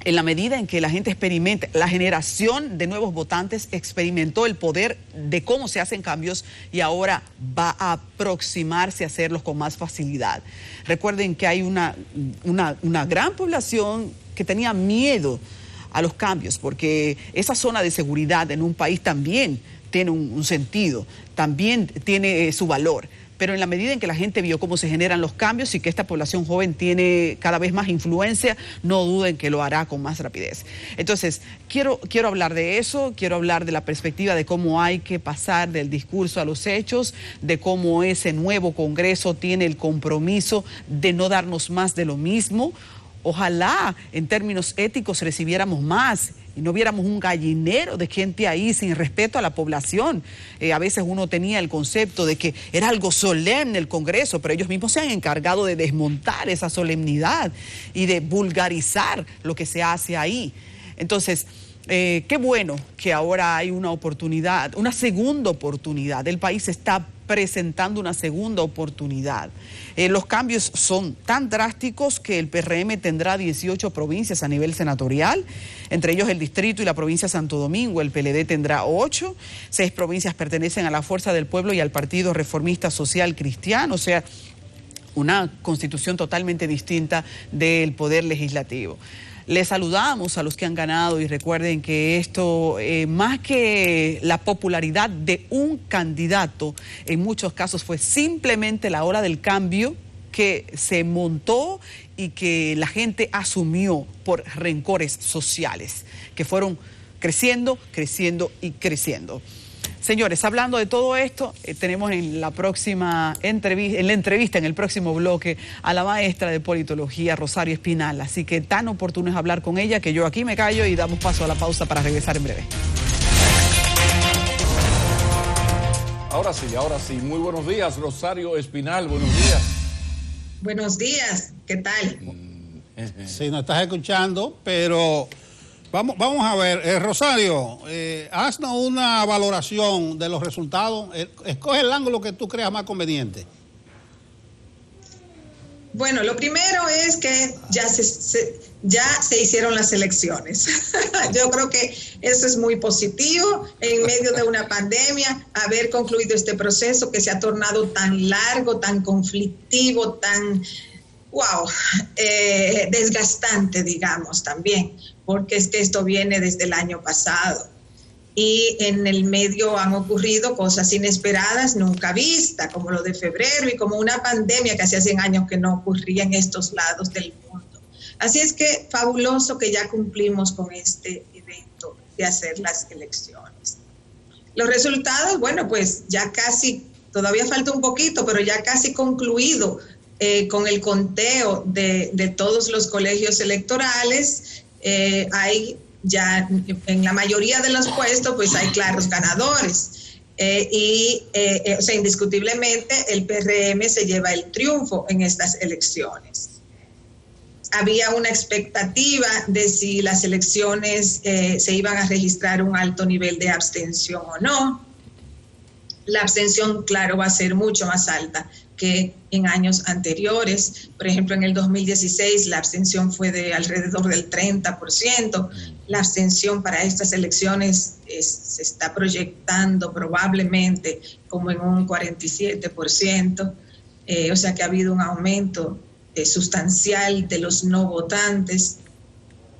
en la medida en que la gente experimente, la generación de nuevos votantes experimentó el poder de cómo se hacen cambios y ahora va a aproximarse a hacerlos con más facilidad. Recuerden que hay una gran población que tenía miedo a los cambios, porque esa zona de seguridad en un país también tiene un sentido, también tiene su valor. Pero en la medida en que la gente vio cómo se generan los cambios y que esta población joven tiene cada vez más influencia, no duden que lo hará con más rapidez. Entonces, quiero hablar de eso, quiero hablar de la perspectiva de cómo hay que pasar del discurso a los hechos, de cómo ese nuevo Congreso tiene el compromiso de no darnos más de lo mismo. Ojalá en términos éticos recibiéramos más y no viéramos un gallinero de gente ahí sin respeto a la población. A veces uno tenía el concepto de que era algo solemne el Congreso, pero ellos mismos se han encargado de desmontar esa solemnidad y de vulgarizar lo que se hace ahí. Entonces, qué bueno que ahora hay una oportunidad, una segunda oportunidad. El país está presentando una segunda oportunidad. Los cambios son tan drásticos que el PRM tendrá 18 provincias a nivel senatorial, entre ellos el distrito y la provincia de Santo Domingo. El PLD tendrá 8, 6 provincias pertenecen a la Fuerza del Pueblo y al Partido Reformista Social Cristiano, o sea, una constitución totalmente distinta del poder legislativo. Les saludamos a los que han ganado y recuerden que esto, más que la popularidad de un candidato, en muchos casos fue simplemente la ola del cambio que se montó y que la gente asumió por rencores sociales, que fueron creciendo, creciendo y creciendo. Señores, hablando de todo esto, tenemos en la próxima entrevista, en el próximo bloque, a la maestra de politología, Rosario Espinal. Así que tan oportuno es hablar con ella que yo aquí me callo y damos paso a la pausa para regresar en breve. Ahora sí. Muy buenos días, Rosario Espinal. Buenos días. Buenos días. ¿Qué tal? Sí, nos estás escuchando, pero vamos a ver. Rosario, haznos una valoración de los resultados. Escoge el ángulo que tú creas más conveniente. Bueno, lo primero es que ya se hicieron las elecciones. Yo creo que eso es muy positivo en medio de una pandemia, haber concluido este proceso que se ha tornado tan largo, tan conflictivo, tan, desgastante, digamos, también, porque es que esto viene desde el año pasado. Y en el medio han ocurrido cosas inesperadas, nunca vistas, como lo de febrero y como una pandemia que hacía 100 años que no ocurría en estos lados del mundo. Así es que fabuloso que ya cumplimos con este evento de hacer las elecciones. Los resultados, bueno, pues ya casi, todavía falta un poquito, pero ya casi concluido con el conteo de todos los colegios electorales. Hay ya en la mayoría de los puestos pues hay claros ganadores o sea, indiscutiblemente el PRM se lleva el triunfo en estas elecciones. Había una expectativa de si las elecciones se iban a registrar un alto nivel de abstención o no. La abstención, claro, va a ser mucho más alta que en años anteriores. Por ejemplo, en el 2016 la abstención fue de alrededor del 30%. La abstención para estas elecciones se está proyectando probablemente como en un 47%. O sea que ha habido un aumento sustancial de los no votantes.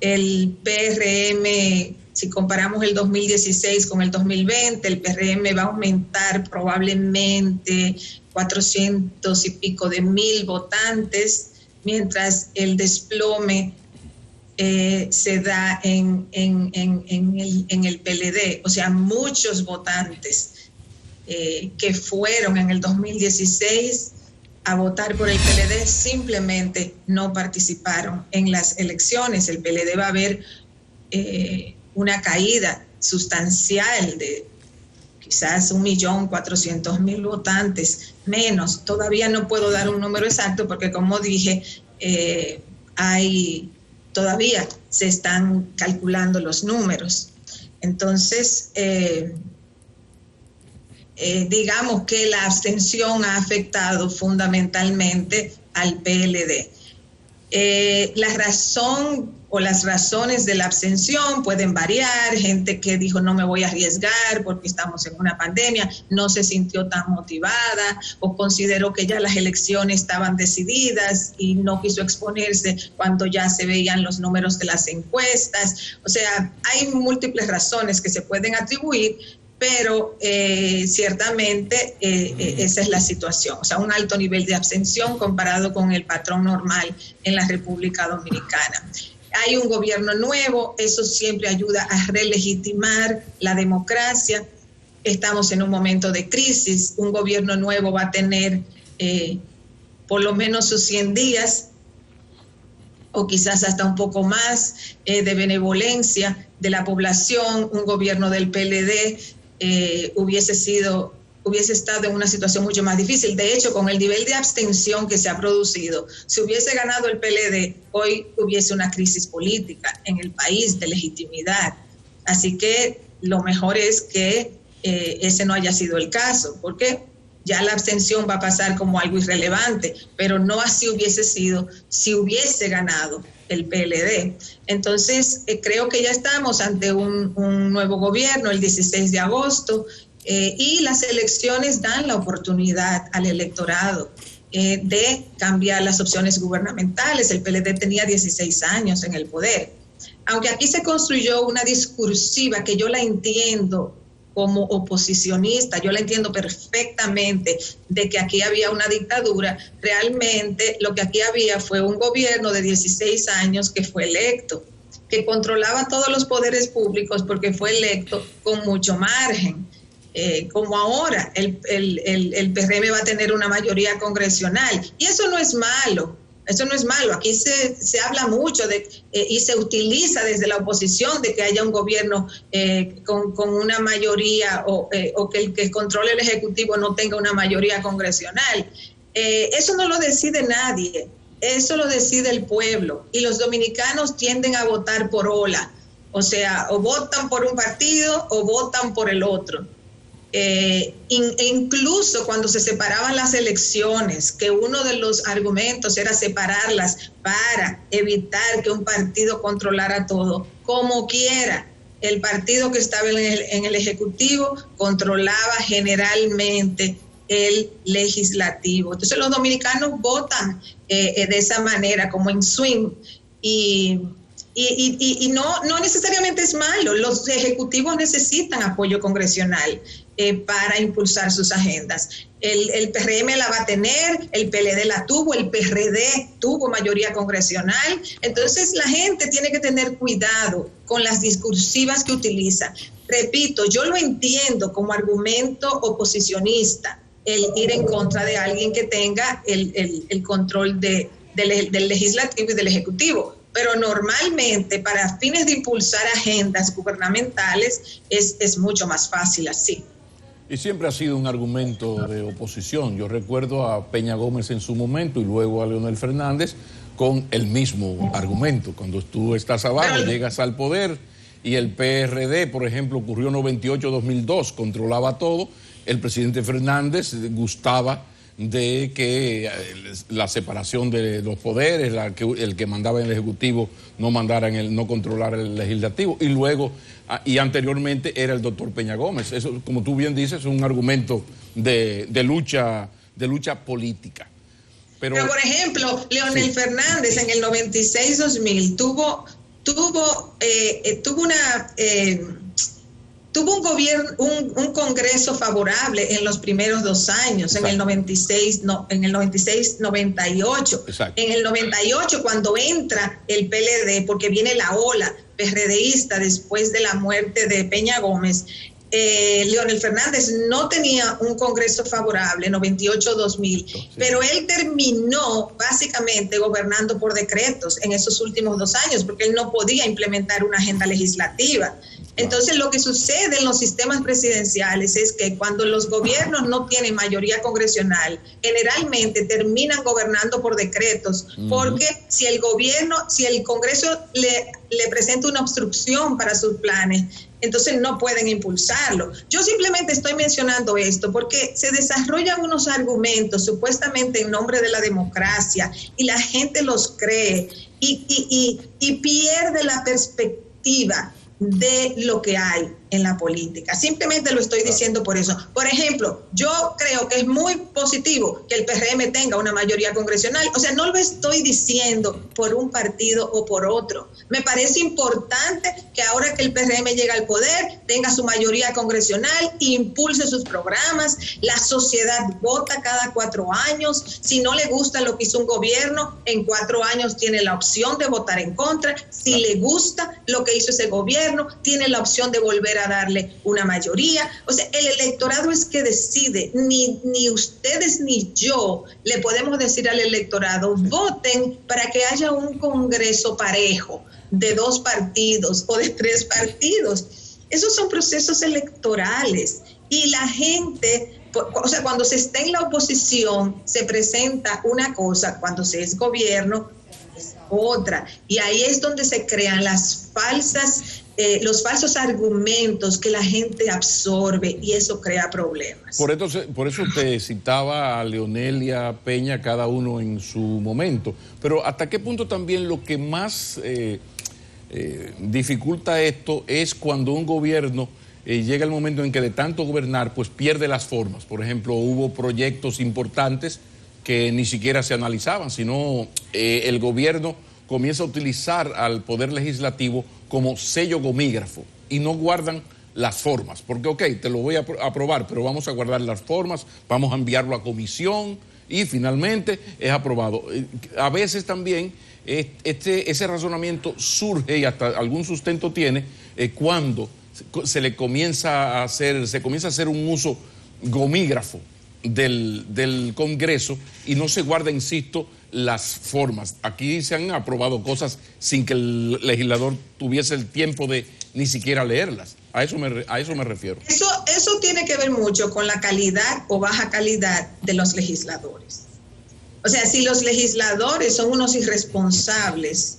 El PRM, si comparamos el 2016 con el 2020, el PRM va a aumentar probablemente 400 y pico de mil votantes, mientras el desplome se da en el PLD. O sea, muchos votantes que fueron en el 2016 a votar por el PLD simplemente no participaron en las elecciones. El PLD va a ver una caída sustancial de quizás 1.400.000 votantes menos. Todavía no puedo dar un número exacto porque, como dije, todavía se están calculando los números. Entonces, digamos que la abstención ha afectado fundamentalmente al PLD. La razón o las razones de la abstención pueden variar. Gente que dijo no me voy a arriesgar porque estamos en una pandemia, no se sintió tan motivada o consideró que ya las elecciones estaban decididas y no quiso exponerse cuando ya se veían los números de las encuestas. O sea, hay múltiples razones que se pueden atribuir, pero ciertamente esa es la situación. O sea, un alto nivel de abstención comparado con el patrón normal en la República Dominicana. Hay un gobierno nuevo, eso siempre ayuda a relegitimar la democracia. Estamos en un momento de crisis, un gobierno nuevo va a tener por lo menos sus 100 días o quizás hasta un poco más de benevolencia de la población. Un gobierno del PLD hubiese estado en una situación mucho más difícil. De hecho, con el nivel de abstención que se ha producido, si hubiese ganado el PLD, hoy hubiese una crisis política en el país de legitimidad. Así que lo mejor es que ese no haya sido el caso, porque ya la abstención va a pasar como algo irrelevante, pero no así hubiese sido si hubiese ganado el PLD. Entonces, creo que ya estamos ante un nuevo gobierno el 16 de agosto, y las elecciones dan la oportunidad al electorado de cambiar las opciones gubernamentales. El PLD tenía 16 años en el poder. Aunque aquí se construyó una discursiva que yo la entiendo como oposicionista, yo la entiendo perfectamente, de que aquí había una dictadura, realmente lo que aquí había fue un gobierno de 16 años que fue electo, que controlaba todos los poderes públicos porque fue electo con mucho margen. Como ahora el PRM va a tener una mayoría congresional, y eso no es malo. Eso no es malo. Aquí se habla mucho y se utiliza desde la oposición de que haya un gobierno con una mayoría o que el que controle el Ejecutivo no tenga una mayoría congresional. Eso no lo decide nadie, eso lo decide el pueblo, y los dominicanos tienden a votar por ola. O sea, o votan por un partido o votan por el otro. Incluso cuando se separaban las elecciones, que uno de los argumentos era separarlas para evitar que un partido controlara todo, como quiera, el partido que estaba en el Ejecutivo controlaba generalmente el Legislativo. Entonces los dominicanos votan de esa manera, como en swing, y no necesariamente es malo. Los ejecutivos necesitan apoyo congresional para impulsar sus agendas. El PRM la va a tener, el PLD la tuvo, el PRD tuvo mayoría congresional. Entonces la gente tiene que tener cuidado con las discursivas que utiliza. Repito, yo lo entiendo como argumento oposicionista, el ir en contra de alguien que tenga el control del Legislativo y del Ejecutivo. Pero normalmente para fines de impulsar agendas gubernamentales es mucho más fácil así. Y siempre ha sido un argumento de oposición. Yo recuerdo a Peña Gómez en su momento y luego a Leonel Fernández con el mismo argumento. Cuando tú estás abajo, llegas al poder y el PRD, por ejemplo, ocurrió 98-2002, controlaba todo. El presidente Fernández gustaba de que la separación de los poderes, el que mandaba en el Ejecutivo no controlara el Legislativo, y luego y anteriormente era el doctor Peña Gómez. Eso, como tú bien dices, es un argumento de lucha política. Pero por ejemplo, Leonel Fernández en el 96-2000 tuvo un gobierno, un Congreso favorable en los primeros 2 años. Exacto. En el 96-98. Exacto. En el 98, cuando entra el PLD, porque viene la ola PRDista después de la muerte de Peña Gómez, Leonel Fernández no tenía un Congreso favorable, 98-2000, sí. Pero él terminó básicamente gobernando por decretos en esos últimos 2 años, porque él no podía implementar una agenda legislativa. Entonces, lo que sucede en los sistemas presidenciales es que cuando los gobiernos no tienen mayoría congresional, generalmente terminan gobernando por decretos, porque si el Congreso le presenta una obstrucción para sus planes, entonces no pueden impulsarlo. Yo simplemente estoy mencionando esto porque se desarrollan unos argumentos supuestamente en nombre de la democracia y la gente los cree y pierde la perspectiva de lo que hay en la política. Simplemente lo estoy diciendo por eso. Por ejemplo, yo creo que es muy positivo que el PRM tenga una mayoría congresional. O sea, no lo estoy diciendo por un partido o por otro. Me parece importante que ahora que el PRM llega al poder, tenga su mayoría congresional, impulse sus programas. La sociedad vota cada 4 años. Si no le gusta lo que hizo un gobierno, en 4 años tiene la opción de votar en contra. Si le gusta lo que hizo ese gobierno, tiene la opción de volver a darle una mayoría. O sea, el electorado es que decide. Ni ustedes ni yo le podemos decir al electorado, voten para que haya un Congreso parejo de 2 partidos o de 3 partidos. Esos son procesos electorales y la gente, o sea, cuando se está en la oposición se presenta una cosa, cuando se es gobierno es otra, y ahí es donde se crean los falsos argumentos que la gente absorbe y eso crea problemas. Por eso te citaba a Leonel y a Peña, cada uno en su momento, pero ¿hasta qué punto también lo que más dificulta esto es cuando un gobierno llega el momento en que de tanto gobernar pues pierde las formas? Por ejemplo, hubo proyectos importantes que ni siquiera se analizaban, sino el gobierno comienza a utilizar al Poder Legislativo como sello gomígrafo y no guardan las formas, porque ok, te lo voy a aprobar, pero vamos a guardar las formas, vamos a enviarlo a comisión y finalmente es aprobado. A veces también ese razonamiento surge y hasta algún sustento tiene cuando se comienza a hacer un uso gomígrafo del Congreso y no se guarda, insisto, las formas. Aquí se han aprobado cosas sin que el legislador tuviese el tiempo de ni siquiera leerlas. A eso me refiero. Eso tiene que ver mucho con la calidad o baja calidad de los legisladores. O sea, si los legisladores son unos irresponsables,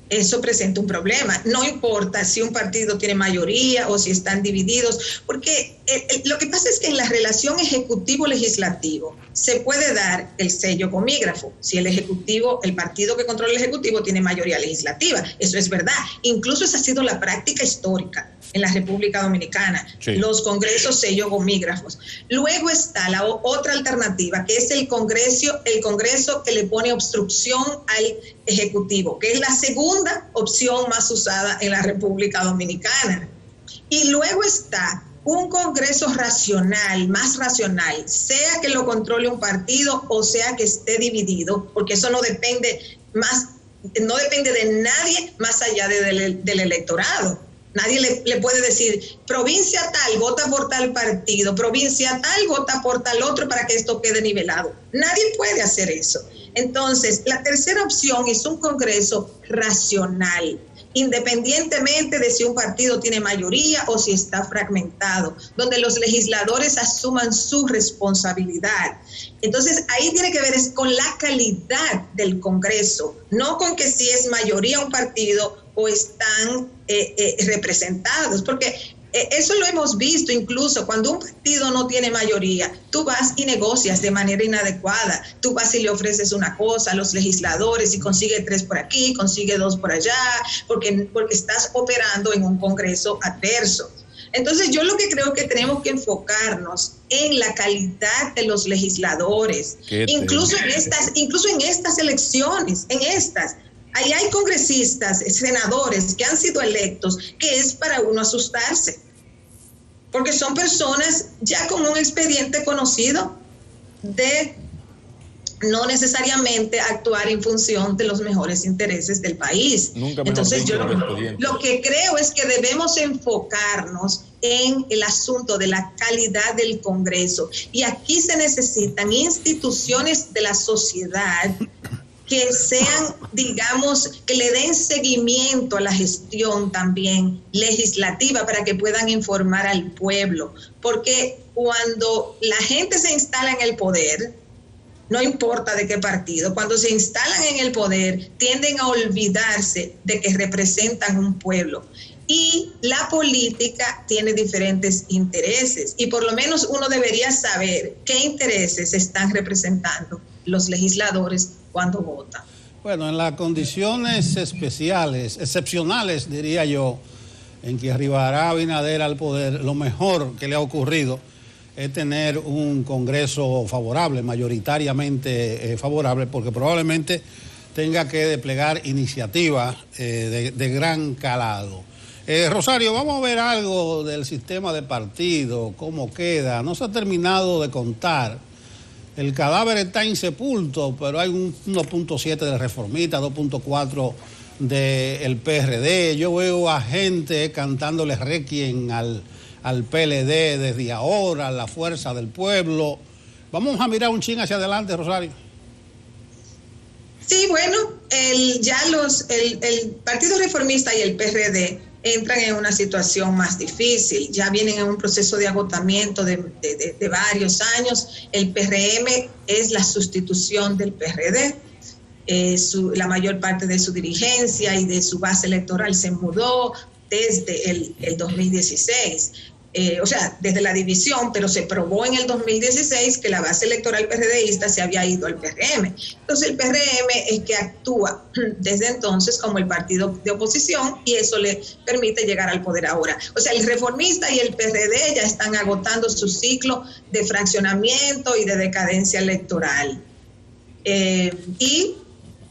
eso presenta un problema. No importa si un partido tiene mayoría o si están divididos, porque lo que pasa es que en la relación ejecutivo-legislativo se puede dar el sello gomígrafo si el partido que controla el ejecutivo tiene mayoría legislativa. Eso es verdad. Incluso esa ha sido la práctica histórica en la República Dominicana, sí. Los congresos sello gomígrafos. Luego está la otra alternativa, que es el Congreso que le pone obstrucción al Ejecutivo, que es la segunda opción más usada en la República Dominicana. Y luego está un Congreso racional, más racional, sea que lo controle un partido o sea que esté dividido, porque eso no depende de nadie más allá del electorado. Nadie le puede decir, provincia tal, vota por tal partido, provincia tal, vota por tal otro para que esto quede nivelado. Nadie puede hacer eso. Entonces, la tercera opción es un Congreso racional, independientemente de si un partido tiene mayoría o si está fragmentado, donde los legisladores asuman su responsabilidad. Entonces, ahí tiene que ver es con la calidad del Congreso, no con que si es mayoría un partido o están representados, porque eso lo hemos visto incluso cuando un partido no tiene mayoría, tú vas y negocias de manera inadecuada, tú vas y le ofreces una cosa a los legisladores y consigue 3 por aquí, consigue 2 por allá, porque estás operando en un Congreso adverso. Entonces yo lo que creo que tenemos que enfocarnos en la calidad de los legisladores, incluso en estas elecciones, ahí hay congresistas, senadores que han sido electos, que es para uno asustarse, porque son personas ya con un expediente conocido de no necesariamente actuar en función de los mejores intereses del país. Entonces yo lo que creo es que debemos enfocarnos en el asunto de la calidad del Congreso, y aquí se necesitan instituciones de la sociedad que sean, digamos, que le den seguimiento a la gestión también legislativa para que puedan informar al pueblo. Porque cuando la gente se instala en el poder, no importa de qué partido, cuando se instalan en el poder, tienden a olvidarse de que representan un pueblo. Y la política tiene diferentes intereses, y por lo menos uno debería saber qué intereses están representando los legisladores cuando votan. Bueno, en las condiciones excepcionales, diría yo, en que arribará Abinader al poder, lo mejor que le ha ocurrido es tener un Congreso favorable, mayoritariamente favorable, porque probablemente tenga que desplegar iniciativas de gran calado. Rosario, vamos a ver algo del sistema de partido, cómo queda. No se ha terminado de contar. El cadáver está insepulto, pero hay un 1.7 del Reformista, 2.4 del PRD. Yo veo a gente cantándole requiem al PLD desde ahora, la fuerza del pueblo. Vamos a mirar un chin hacia adelante, Rosario. Sí, bueno, el Partido Reformista y el PRD entran en una situación más difícil, ya vienen en un proceso de agotamiento de varios años. El PRM es la sustitución del PRD, la mayor parte de su dirigencia y de su base electoral se mudó desde el 2016. O sea, desde la división, pero se probó en el 2016 que la base electoral PRDista se había ido al PRM. Entonces el PRM es que actúa desde entonces como el partido de oposición y eso le permite llegar al poder ahora. O sea, el Reformista y el PRD ya están agotando su ciclo de fraccionamiento y de decadencia electoral. Y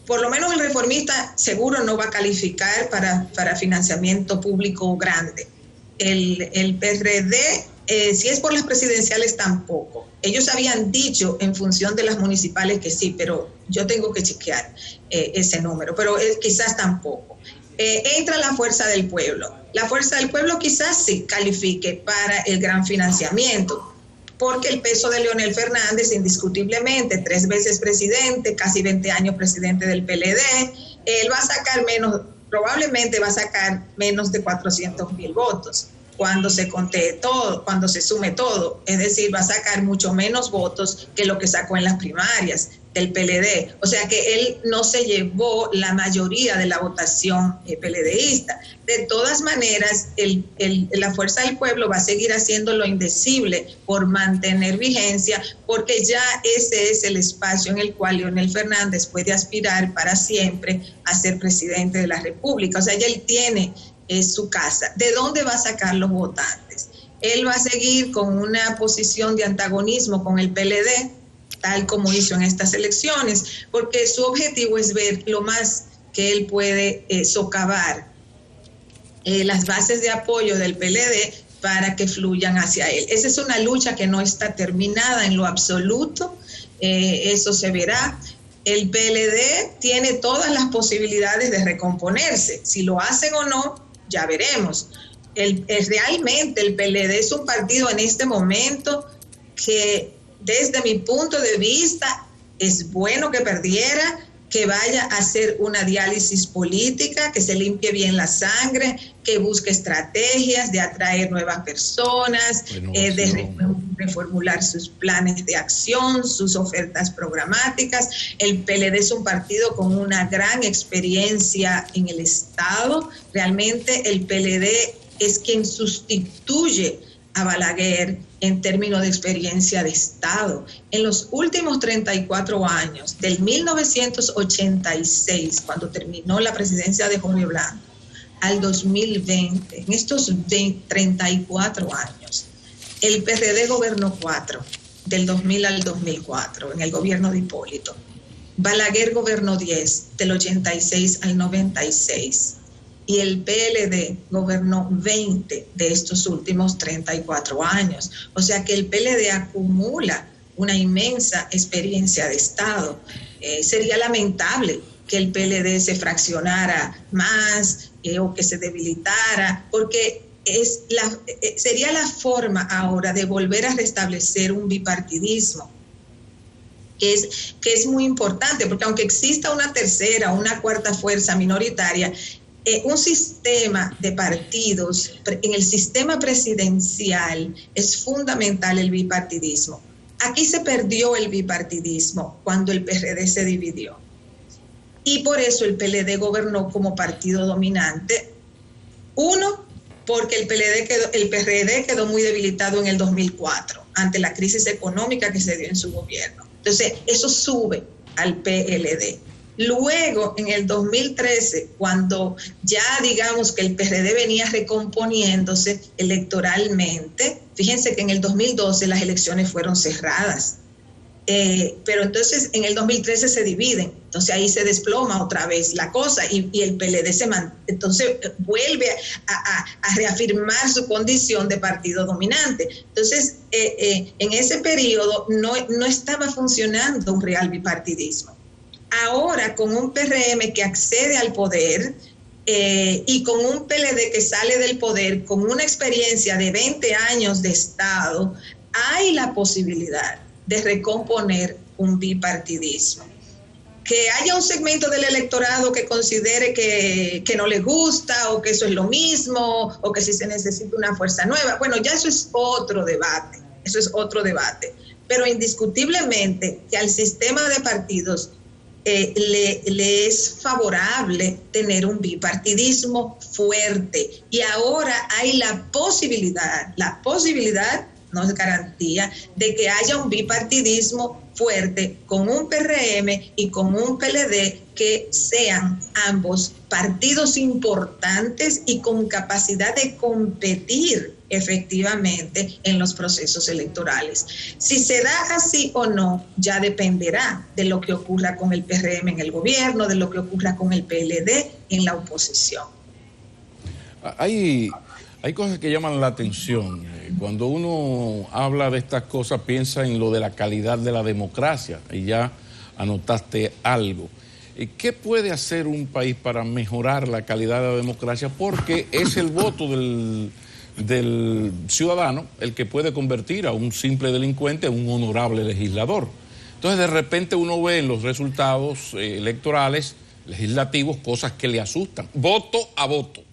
por lo menos el Reformista seguro no va a calificar para financiamiento público grande. El PRD, si es por las presidenciales, tampoco. Ellos habían dicho en función de las municipales que sí, pero yo tengo que chequear ese número, pero quizás tampoco. Entra la Fuerza del Pueblo. La Fuerza del Pueblo quizás sí califique para el gran financiamiento, porque el peso de Leonel Fernández, indiscutiblemente, 3 veces presidente, casi 20 años presidente del PLD, él va a sacar probablemente va a sacar menos de 400,000 votos cuando se contee todo, cuando se sume todo. Es decir, va a sacar mucho menos votos que lo que sacó en las primarias. del PLD, o sea que él no se llevó la mayoría de la votación PLDista. De todas maneras, la Fuerza del Pueblo va a seguir haciendo lo indecible por mantener vigencia, porque ya ese es el espacio en el cual Leonel Fernández puede aspirar para siempre a ser presidente de la República. O sea, ya él tiene su casa. ¿De dónde va a sacar los votantes? Él va a seguir con una posición de antagonismo con el PLD, tal como hizo en estas elecciones, porque su objetivo es ver lo más que él puede socavar las bases de apoyo del PLD para que fluyan hacia él. Esa es una lucha que no está terminada en lo absoluto, eso se verá. El PLD tiene todas las posibilidades de recomponerse, si lo hacen o no, ya veremos. Realmente el PLD es un partido en este momento que, desde mi punto de vista, es bueno que perdiera, que vaya a hacer una diálisis política, que se limpie bien la sangre, que busque estrategias de atraer nuevas personas, de reformular sus planes de acción, sus ofertas programáticas. El PLD es un partido con una gran experiencia en el Estado. Realmente el PLD es quien sustituye a Balaguer en términos de experiencia de Estado. En los últimos 34 años, del 1986, cuando terminó la presidencia de Jorge Blanco, al 2020, en estos 34 años, el PRD gobernó 4, del 2000 al 2004, en el gobierno de Hipólito. Balaguer gobernó 10, del 86 al 96. Y el PLD gobernó 20 de estos últimos 34 años. O sea que el PLD acumula una inmensa experiencia de Estado. Sería lamentable que el PLD se fraccionara más o que se debilitara, porque sería la forma ahora de volver a restablecer un bipartidismo, que es muy importante, porque aunque exista una tercera o una cuarta fuerza minoritaria, un sistema de partidos, en el sistema presidencial es fundamental el bipartidismo. Aquí se perdió el bipartidismo cuando el PRD se dividió. Y por eso el PLD gobernó como partido dominante. Uno, porque el PRD quedó muy debilitado en el 2004, ante la crisis económica que se dio en su gobierno. Entonces, eso sube al PLD. Luego, en el 2013, cuando ya digamos que el PRD venía recomponiéndose electoralmente, fíjense que en el 2012 las elecciones fueron cerradas, pero entonces en el 2013 se dividen, entonces ahí se desploma otra vez la cosa y el PLD entonces vuelve a reafirmar su condición de partido dominante. Entonces, en ese periodo no estaba funcionando un real bipartidismo. Ahora, con un PRM que accede al poder y con un PLD que sale del poder, con una experiencia de 20 años de Estado, hay la posibilidad de recomponer un bipartidismo. Que haya un segmento del electorado que considere que no le gusta, o que eso es lo mismo, o que si se necesita una fuerza nueva, bueno, ya eso es otro debate, pero indiscutiblemente que al sistema de partidos le es favorable tener un bipartidismo fuerte, y ahora hay la posibilidad, no es garantía, de que haya un bipartidismo fuerte con un PRM y con un PLD que sean ambos partidos importantes y con capacidad de competir efectivamente en los procesos electorales. Si se da así o no, ya dependerá de lo que ocurra con el PRM en el gobierno, de lo que ocurra con el PLD en la oposición. Hay cosas que llaman la atención. Cuando uno habla de estas cosas, piensa en lo de la calidad de la democracia, y ya anotaste algo. ¿Qué puede hacer un país para mejorar la calidad de la democracia? Porque es el voto del ciudadano el que puede convertir a un simple delincuente en un honorable legislador. Entonces, de repente uno ve en los resultados electorales, legislativos, cosas que le asustan. Voto a voto,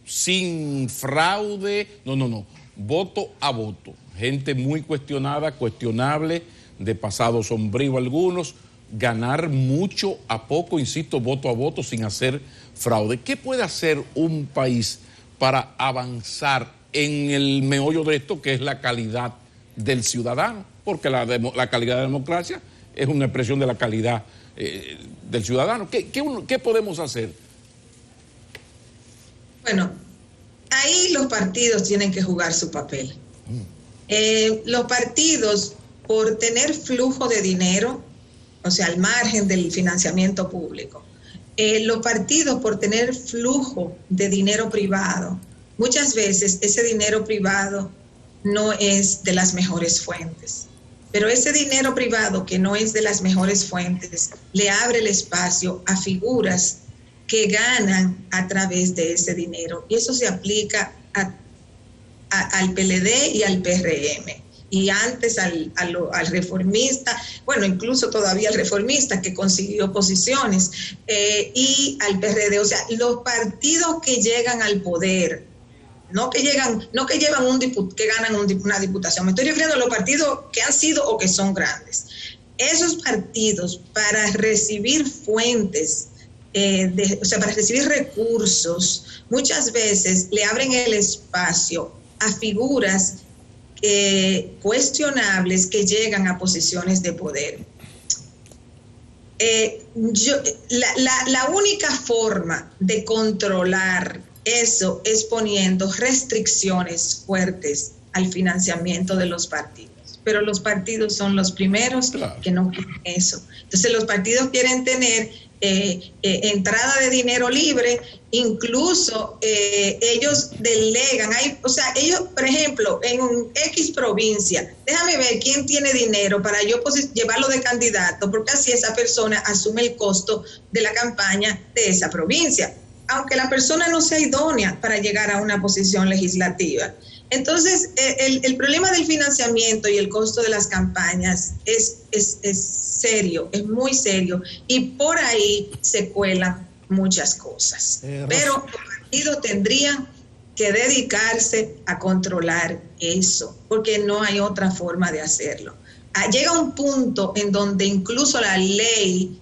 sin fraude, no, voto a voto. Gente muy cuestionada, cuestionable, de pasado sombrío algunos, ganar mucho a poco, insisto, voto a voto sin hacer fraude. ¿Qué puede hacer un país para avanzar en el meollo de esto, que es la calidad del ciudadano? Porque la calidad de la democracia es una expresión de la calidad del ciudadano. ¿Qué podemos hacer? Bueno, ahí los partidos tienen que jugar su papel. Los partidos, por tener flujo de dinero, o sea, al margen del financiamiento público, los partidos, por tener flujo de dinero privado, muchas veces ese dinero privado no es de las mejores fuentes. Pero ese dinero privado que no es de las mejores fuentes le abre el espacio a figuras que ganan a través de ese dinero. Y eso se aplica al PLD y al PRM. Y antes al reformista, bueno, incluso todavía al reformista que consiguió posiciones, y al PRD. O sea, los partidos que llegan al poder, no que ganan una diputación, me estoy refiriendo a los partidos que han sido o que son grandes. Esos partidos, para recibir fuentes, para recibir recursos, muchas veces le abren el espacio a figuras cuestionables que llegan a posiciones de poder. La única forma de controlar eso es poniendo restricciones fuertes al financiamiento de los partidos. Pero los partidos son los primeros que no quieren eso. Entonces los partidos quieren tener entrada de dinero libre, incluso ellos delegan, ellos, por ejemplo, en un X provincia, déjame ver quién tiene dinero para yo llevarlo de candidato, porque así esa persona asume el costo de la campaña de esa provincia, aunque la persona no sea idónea para llegar a una posición legislativa. Entonces, el problema del financiamiento y el costo de las campañas es serio, es muy serio, y por ahí se cuelan muchas cosas. Pero los partidos tendrían que dedicarse a controlar eso, porque no hay otra forma de hacerlo. Llega un punto en donde incluso la ley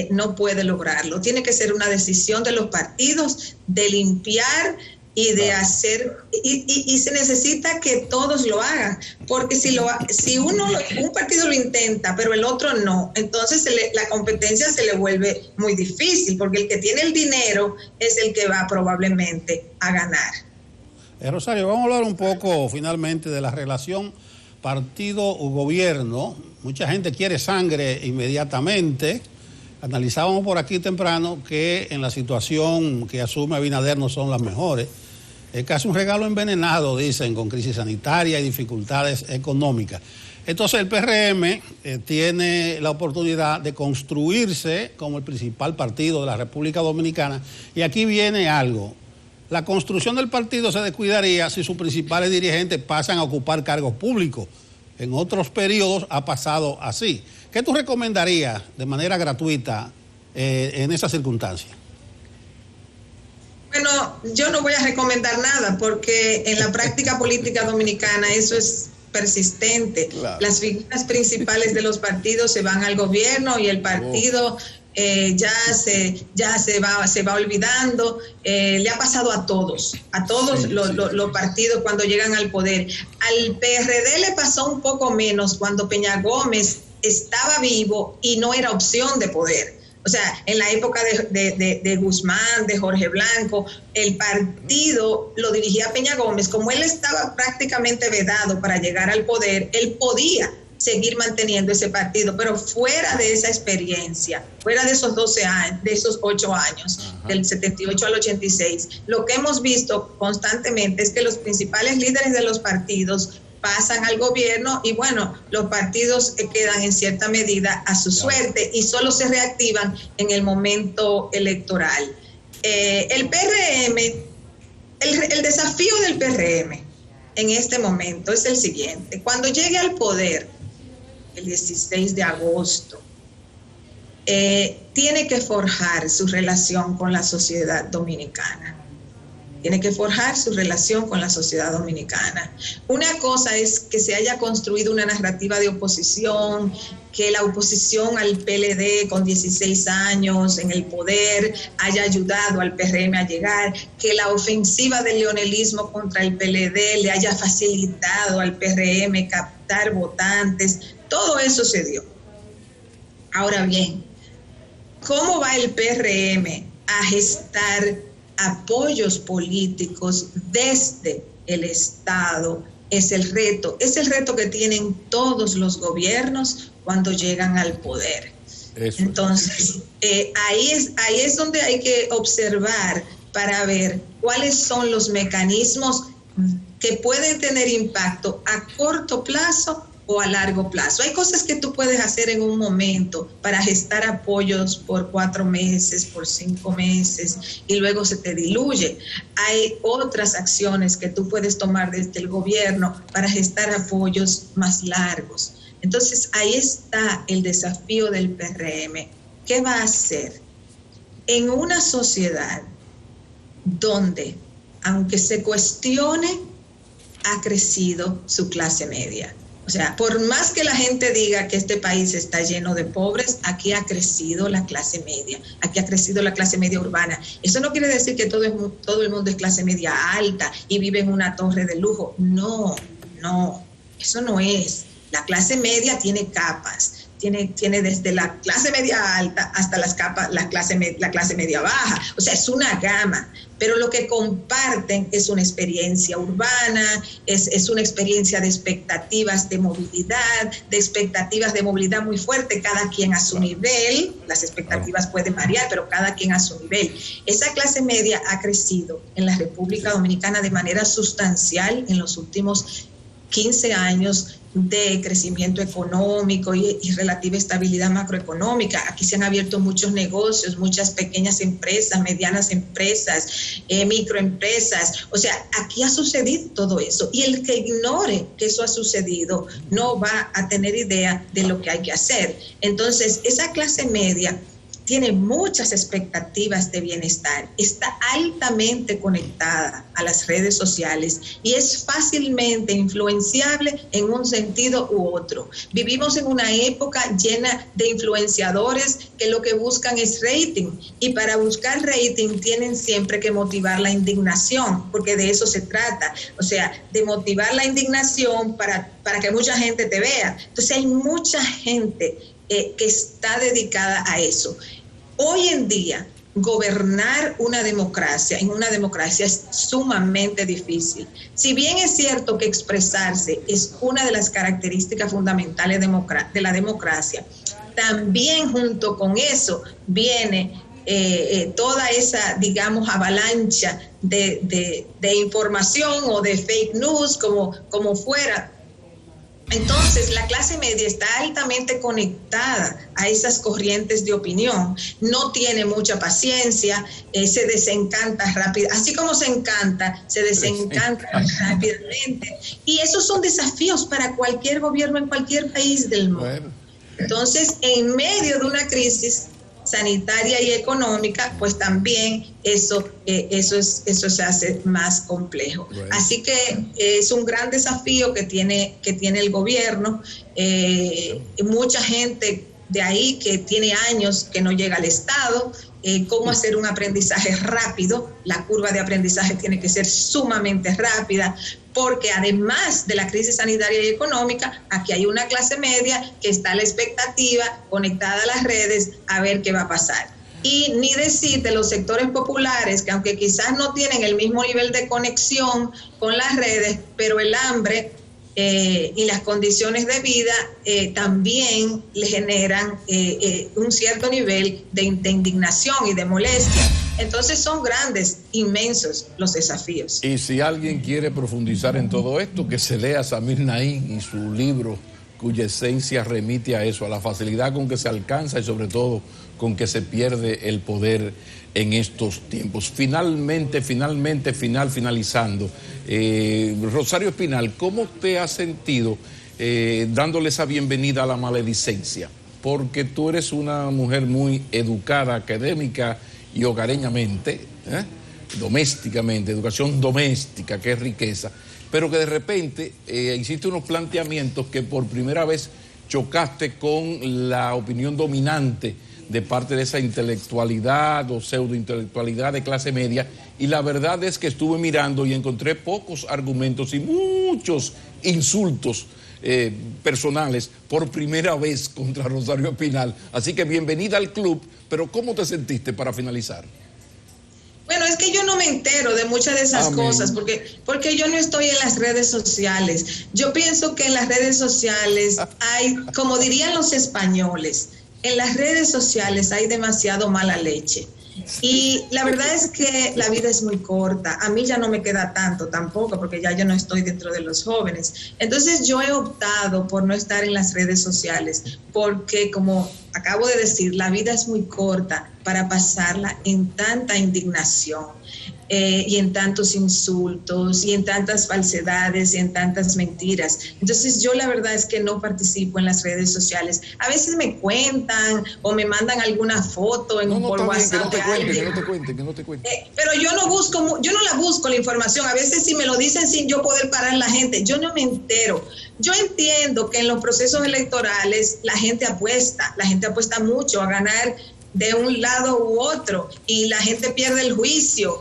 no puede lograrlo. Tiene que ser una decisión de los partidos de limpiar y de hacer, y se necesita que todos lo hagan, porque si un partido lo intenta, pero el otro no, entonces la competencia se le vuelve muy difícil, porque el que tiene el dinero es el que va probablemente a ganar. Rosario, vamos a hablar un poco finalmente de la relación partido-gobierno. Mucha gente quiere sangre inmediatamente. Analizábamos por aquí temprano que en la situación que asume Abinader no son las mejores. Es casi un regalo envenenado, dicen, con crisis sanitaria y dificultades económicas. Entonces el PRM tiene la oportunidad de construirse como el principal partido de la República Dominicana. Y aquí viene algo. La construcción del partido se descuidaría si sus principales dirigentes pasan a ocupar cargos públicos. En otros periodos ha pasado así. ¿Qué tú recomendarías de manera gratuita en esas circunstancias? Bueno, yo no voy a recomendar nada porque en la práctica política dominicana eso es persistente. Claro. Las figuras principales de los partidos se van al gobierno y el partido ya se va olvidando. Le ha pasado a todos los partidos cuando llegan al poder. Al PRD le pasó un poco menos cuando Peña Gómez estaba vivo y no era opción de poder. O sea, en la época de Guzmán, de Jorge Blanco, el partido lo dirigía Peña Gómez. Como él estaba prácticamente vedado para llegar al poder, él podía seguir manteniendo ese partido, pero fuera de esa experiencia, fuera de esos 12 años, de esos 8 años, del 78 al 86, lo que hemos visto constantemente es que los principales líderes de los partidos pasan al gobierno y bueno, los partidos quedan en cierta medida a su suerte y solo se reactivan en el momento electoral. El PRM, el desafío del PRM en este momento es el siguiente: cuando llegue al poder el 16 de agosto, tiene que forjar su relación con la sociedad dominicana. tiene que forjar su relación con la sociedad dominicana. Una cosa es que se haya construido una narrativa de oposición, que la oposición al PLD con 16 años en el poder haya ayudado al PRM a llegar, que la ofensiva del leonelismo contra el PLD le haya facilitado al PRM captar votantes. Todo eso se dio. Ahora bien, ¿cómo va el PRM a gestar apoyos políticos desde el Estado? Es el reto que tienen todos los gobiernos cuando llegan al poder. Eso. Entonces, ahí es donde hay que observar para ver cuáles son los mecanismos que pueden tener impacto a corto plazo o a largo plazo. Hay cosas que tú puedes hacer en un momento para gestar apoyos por 4 meses, por 5 meses, y luego se te diluye. Hay otras acciones que tú puedes tomar desde el gobierno para gestar apoyos más largos. Entonces, ahí está el desafío del PRM. ¿Qué va a hacer? En una sociedad donde, aunque se cuestione, ha crecido su clase media. O sea, por más que la gente diga que este país está lleno de pobres, aquí ha crecido la clase media, aquí ha crecido la clase media urbana. Eso no quiere decir que todo el mundo es clase media alta y vive en una torre de lujo. No, eso no es. La clase media tiene capas, tiene desde la clase media alta hasta la clase media baja. O sea, es una gama. Pero lo que comparten es una experiencia urbana, es una experiencia de expectativas de movilidad, muy fuerte, cada quien a su nivel. Las expectativas pueden variar, pero cada quien a su nivel. Esa clase media ha crecido en la República Dominicana de manera sustancial en los últimos 15 años de crecimiento económico y relativa estabilidad macroeconómica. Aquí se han abierto muchos negocios, muchas pequeñas empresas, medianas empresas, microempresas. O sea, aquí ha sucedido todo eso. Y el que ignore que eso ha sucedido no va a tener idea de lo que hay que hacer. Entonces, esa clase media tiene muchas expectativas de bienestar, está altamente conectada a las redes sociales y es fácilmente influenciable en un sentido u otro. Vivimos en una época llena de influenciadores que lo que buscan es rating, y para buscar rating tienen siempre que motivar la indignación, porque de eso se trata, o sea, de motivar la indignación para que mucha gente te vea. Entonces hay mucha gente que está dedicada a eso. Hoy en día, gobernar en una democracia es sumamente difícil. Si bien es cierto que expresarse es una de las características fundamentales de la democracia, también junto con eso viene toda esa, digamos, avalancha de información o de fake news, como fuera. Entonces, la clase media está altamente conectada a esas corrientes de opinión, no tiene mucha paciencia, se desencanta rápido, así como se encanta, se desencanta rápidamente. Y esos son desafíos para cualquier gobierno en cualquier país del mundo. Bueno. Entonces, en medio de una crisis sanitaria y económica, pues también eso se hace más complejo. Bueno. Así que es un gran desafío que tiene el gobierno. Mucha gente de ahí que tiene años que no llega al Estado. Cómo hacer un aprendizaje rápido. La curva de aprendizaje tiene que ser sumamente rápida, porque además de la crisis sanitaria y económica, aquí hay una clase media que está a la expectativa, conectada a las redes, a ver qué va a pasar. Y ni decir de los sectores populares, que aunque quizás no tienen el mismo nivel de conexión con las redes, pero el hambre y las condiciones de vida también le generan un cierto nivel de indignación y de molestia. Entonces son grandes, inmensos los desafíos. Y si alguien quiere profundizar en todo esto, que se lea Samir Naím y su libro, cuya esencia remite a eso, a la facilidad con que se alcanza y sobre todo con que se pierde el poder en estos tiempos. Finalizando, Rosario Espinal, ¿cómo usted ha sentido dándole esa bienvenida a la maledicencia? Porque tú eres una mujer muy educada, académica y hogareñamente, domésticamente, educación doméstica, que es riqueza, pero que de repente hiciste unos planteamientos que por primera vez chocaste con la opinión dominante de parte de esa intelectualidad o pseudointelectualidad de clase media, y la verdad es que estuve mirando y encontré pocos argumentos y muchos insultos personales por primera vez contra Rosario Espinal. Así que bienvenida al club, pero ¿cómo te sentiste para finalizar? Bueno, es que yo no me entero de muchas de esas cosas, porque yo no estoy en las redes sociales. Yo pienso que en las redes sociales hay, como dirían los españoles, en las redes sociales hay demasiado mala leche. Y la verdad es que la vida es muy corta. A mí ya no me queda tanto tampoco, porque ya yo no estoy dentro de los jóvenes. Entonces yo he optado por no estar en las redes sociales, porque como acabo de decir, la vida es muy corta para pasarla en tanta indignación. Y en tantos insultos, y en tantas falsedades, y en tantas mentiras. Entonces yo la verdad es que no participo en las redes sociales. A veces me cuentan o me mandan alguna foto por WhatsApp. Que no te cuenten. Pero yo no la busco la información. A veces si me lo dicen sin yo poder parar la gente, yo no me entero. Yo entiendo que en los procesos electorales la gente apuesta mucho a ganar de un lado u otro, y la gente pierde el juicio.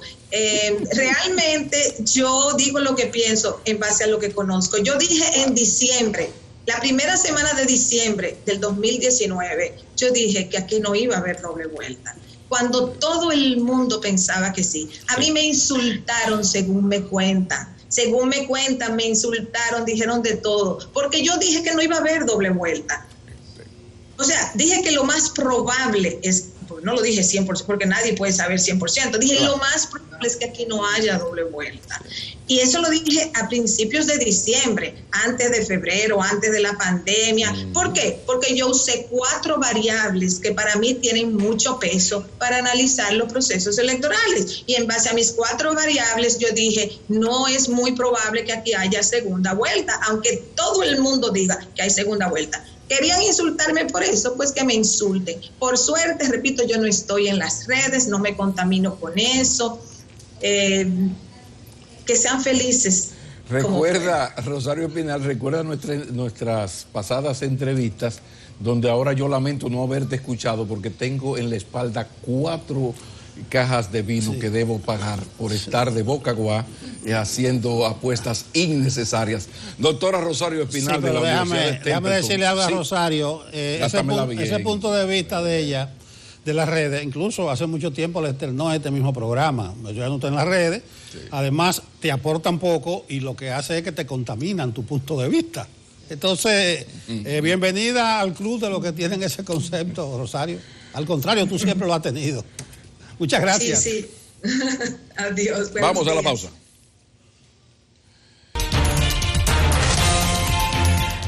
Realmente yo digo lo que pienso en base a lo que conozco. Yo dije en diciembre, la primera semana de diciembre del 2019, yo dije que aquí no iba a haber doble vuelta, cuando todo el mundo pensaba que sí. A mí me insultaron, según me cuentan, me insultaron, dijeron de todo, porque yo dije que no iba a haber doble vuelta. O sea, dije que lo más probable es, no lo dije 100%, porque nadie puede saber 100%, dije lo más probable es que aquí no haya doble vuelta. Y eso lo dije a principios de diciembre, antes de febrero, antes de la pandemia. ¿Por qué? Porque yo usé 4 variables que para mí tienen mucho peso para analizar los procesos electorales. Y en base a mis 4 variables yo dije, no es muy probable que aquí haya segunda vuelta, aunque todo el mundo diga que hay segunda vuelta. ¿Querían insultarme por eso? Pues que me insulten. Por suerte, repito, yo no estoy en las redes, no me contamino con eso. Que sean felices. Recuerda, Rosario Espinal, recuerda nuestras pasadas entrevistas, donde ahora yo lamento no haberte escuchado porque tengo en la espalda 4 cajas de vino que debo pagar por estar de boca aguá haciendo apuestas innecesarias. Doctora Rosario Espinal, de la Universidad de Templeton. Déjame decirle algo a Rosario, ese punto de vista de ella, de las redes, incluso hace mucho tiempo le externó este mismo programa. Yo ya no estoy en las redes, además te aportan poco y lo que hace es que te contaminan tu punto de vista. Entonces, bienvenida al club de los que tienen ese concepto, Rosario. Al contrario, tú siempre lo has tenido. Muchas gracias. Sí. Adiós. Vamos a la pausa.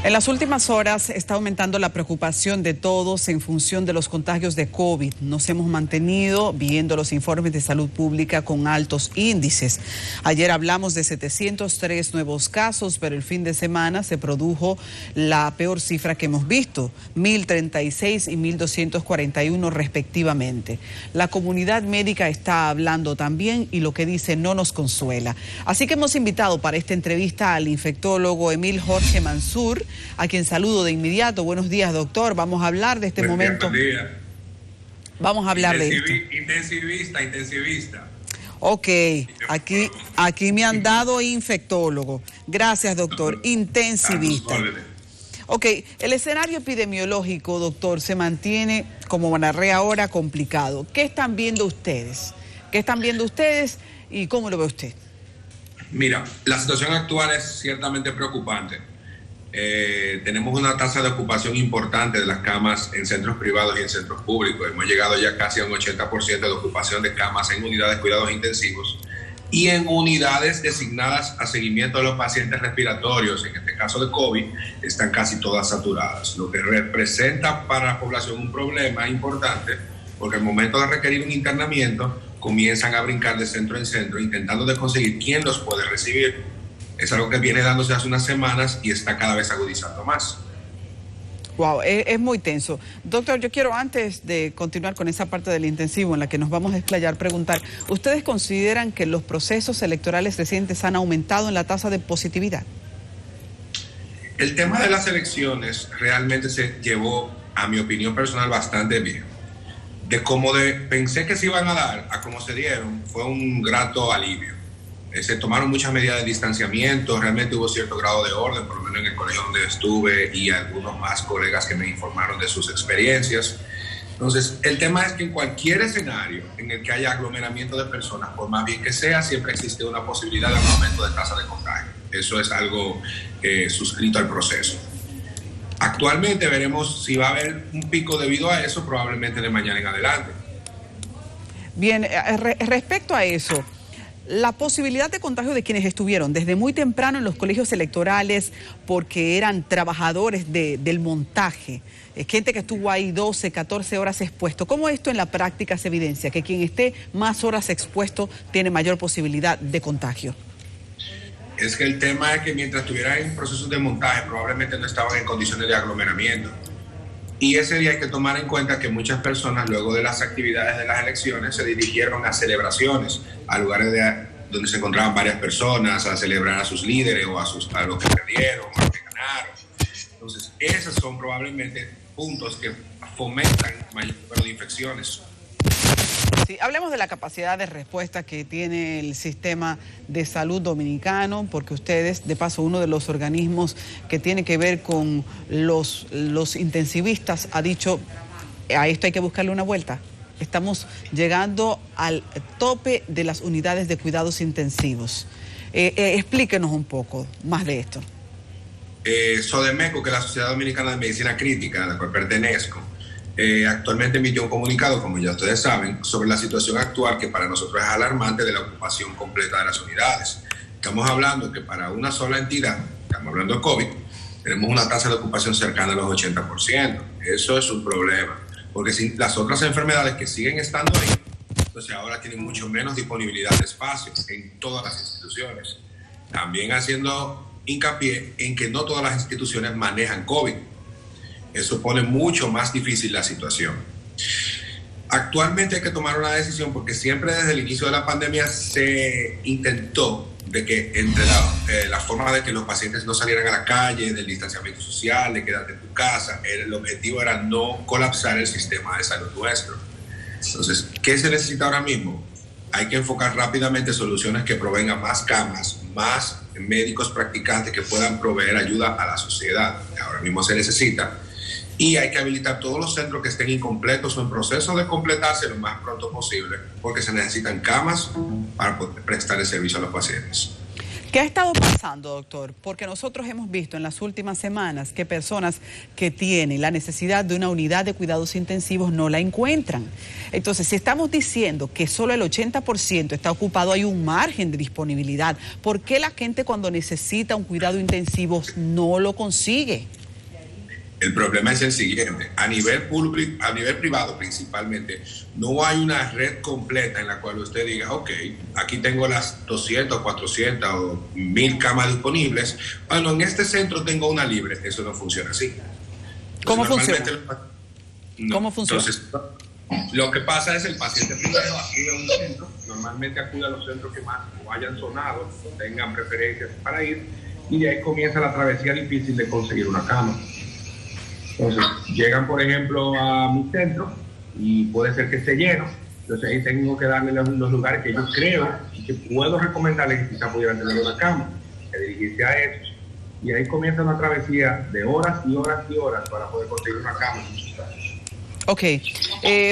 En las últimas horas está aumentando la preocupación de todos en función de los contagios de COVID. Nos hemos mantenido viendo los informes de salud pública con altos índices. Ayer hablamos de 703 nuevos casos, pero el fin de semana se produjo la peor cifra que hemos visto, 1.036 y 1.241 respectivamente. La comunidad médica está hablando también y lo que dice no nos consuela. Así que hemos invitado para esta entrevista al infectólogo Emil Jorge Mansur, a quien saludo de inmediato. Buenos días, doctor. Vamos a hablar de este momento. Buen día. Vamos a hablar de esto. Intensivista. Ok, aquí me han dado infectólogo. Gracias, doctor. Intensivista. Ok, el escenario epidemiológico, doctor, se mantiene, como narré ahora, complicado. ¿Qué están viendo ustedes? ¿Y cómo lo ve usted? Mira, la situación actual es ciertamente preocupante. Tenemos una tasa de ocupación importante de las camas en centros privados y en centros públicos. Hemos llegado ya casi a un 80% de ocupación de camas en unidades de cuidados intensivos y en unidades designadas a seguimiento de los pacientes respiratorios, en este caso de COVID, están casi todas saturadas, lo que representa para la población un problema importante, porque al momento de requerir un internamiento comienzan a brincar de centro en centro intentando de conseguir quién los puede recibir. Es algo que viene dándose hace unas semanas y está cada vez agudizando más. Wow, es muy tenso. Doctor, yo quiero, antes de continuar con esa parte del intensivo en la que nos vamos a explayar, preguntar, ¿ustedes consideran que los procesos electorales recientes han aumentado en la tasa de positividad? El tema de las elecciones realmente se llevó, a mi opinión personal, bastante bien. Pensé que se iban a dar a cómo se dieron, fue un grato alivio. Se tomaron muchas medidas de distanciamiento, realmente hubo cierto grado de orden, por lo menos en el colegio donde estuve y algunos más colegas que me informaron de sus experiencias. Entonces, el tema es que en cualquier escenario en el que haya aglomeramiento de personas, por más bien que sea, siempre existe una posibilidad de un aumento de tasa de contagio. Eso es algo suscrito al proceso. Actualmente veremos si va a haber un pico debido a eso, probablemente de mañana en adelante. Bien, respecto a eso, la posibilidad de contagio de quienes estuvieron desde muy temprano en los colegios electorales porque eran trabajadores del montaje, gente que estuvo ahí 12, 14 horas expuesto. ¿Cómo esto en la práctica se evidencia? Que quien esté más horas expuesto tiene mayor posibilidad de contagio. Es que el tema es que mientras estuvieran en procesos de montaje probablemente no estaban en condiciones de aglomeramiento. Y ese día hay que tomar en cuenta que muchas personas luego de las actividades de las elecciones se dirigieron a celebraciones, a lugares donde se encontraban varias personas, a celebrar a sus líderes o a los que perdieron o a los que ganaron. Entonces, esos son probablemente puntos que fomentan mayor número de infecciones. Sí, hablemos de la capacidad de respuesta que tiene el sistema de salud dominicano, porque ustedes, de paso, uno de los organismos que tiene que ver con los intensivistas ha dicho, a esto hay que buscarle una vuelta. Estamos llegando al tope de las unidades de cuidados intensivos. Explíquenos un poco más de esto. Sodemeco, que es la Sociedad Dominicana de Medicina Crítica, a la cual pertenezco, actualmente emitió un comunicado, como ya ustedes saben, sobre la situación actual que para nosotros es alarmante de la ocupación completa de las unidades. Estamos hablando que para una sola entidad, estamos hablando de COVID, tenemos una tasa de ocupación cercana a los 80%. Eso es un problema, porque si las otras enfermedades que siguen estando ahí, entonces ahora tienen mucho menos disponibilidad de espacio en todas las instituciones. También haciendo hincapié en que no todas las instituciones manejan COVID. Eso pone mucho más difícil la situación. Actualmente hay que tomar una decisión porque siempre desde el inicio de la pandemia se intentó de que entre la forma de que los pacientes no salieran a la calle, del distanciamiento social, de quedarte en tu casa, el objetivo era no colapsar el sistema de salud nuestro. Entonces, ¿qué se necesita ahora mismo? Hay que enfocar rápidamente soluciones que provengan más camas, más médicos practicantes que puedan proveer ayuda a la sociedad. Ahora mismo se necesita. Y hay que habilitar todos los centros que estén incompletos o en proceso de completarse lo más pronto posible, porque se necesitan camas para poder prestar el servicio a los pacientes. ¿Qué ha estado pasando, doctor? Porque nosotros hemos visto en las últimas semanas que personas que tienen la necesidad de una unidad de cuidados intensivos no la encuentran. Entonces, si estamos diciendo que solo el 80% está ocupado, hay un margen de disponibilidad. ¿Por qué la gente cuando necesita un cuidado intensivo no lo consigue? El problema es el siguiente: a nivel público, a nivel privado principalmente, no hay una red completa en la cual usted diga, ok, aquí tengo las 200, 400 o 1000 camas disponibles. Bueno, en este centro tengo una libre. Eso no funciona así. ¿Cómo funciona? No. ¿Cómo funciona? Entonces, lo que pasa es el paciente primero acude a un centro, normalmente acude a los centros que más o hayan sonado, tengan preferencias para ir, y de ahí comienza la travesía difícil de conseguir una cama. Entonces, llegan, por ejemplo, a mi centro y puede ser que esté lleno. Entonces, ahí tengo que darle los lugares que yo creo y que puedo recomendarles que quizás pudieran tener una cama, que dirigirse a esos. Y ahí comienza una travesía de horas y horas y horas para poder conseguir una cama. Ok,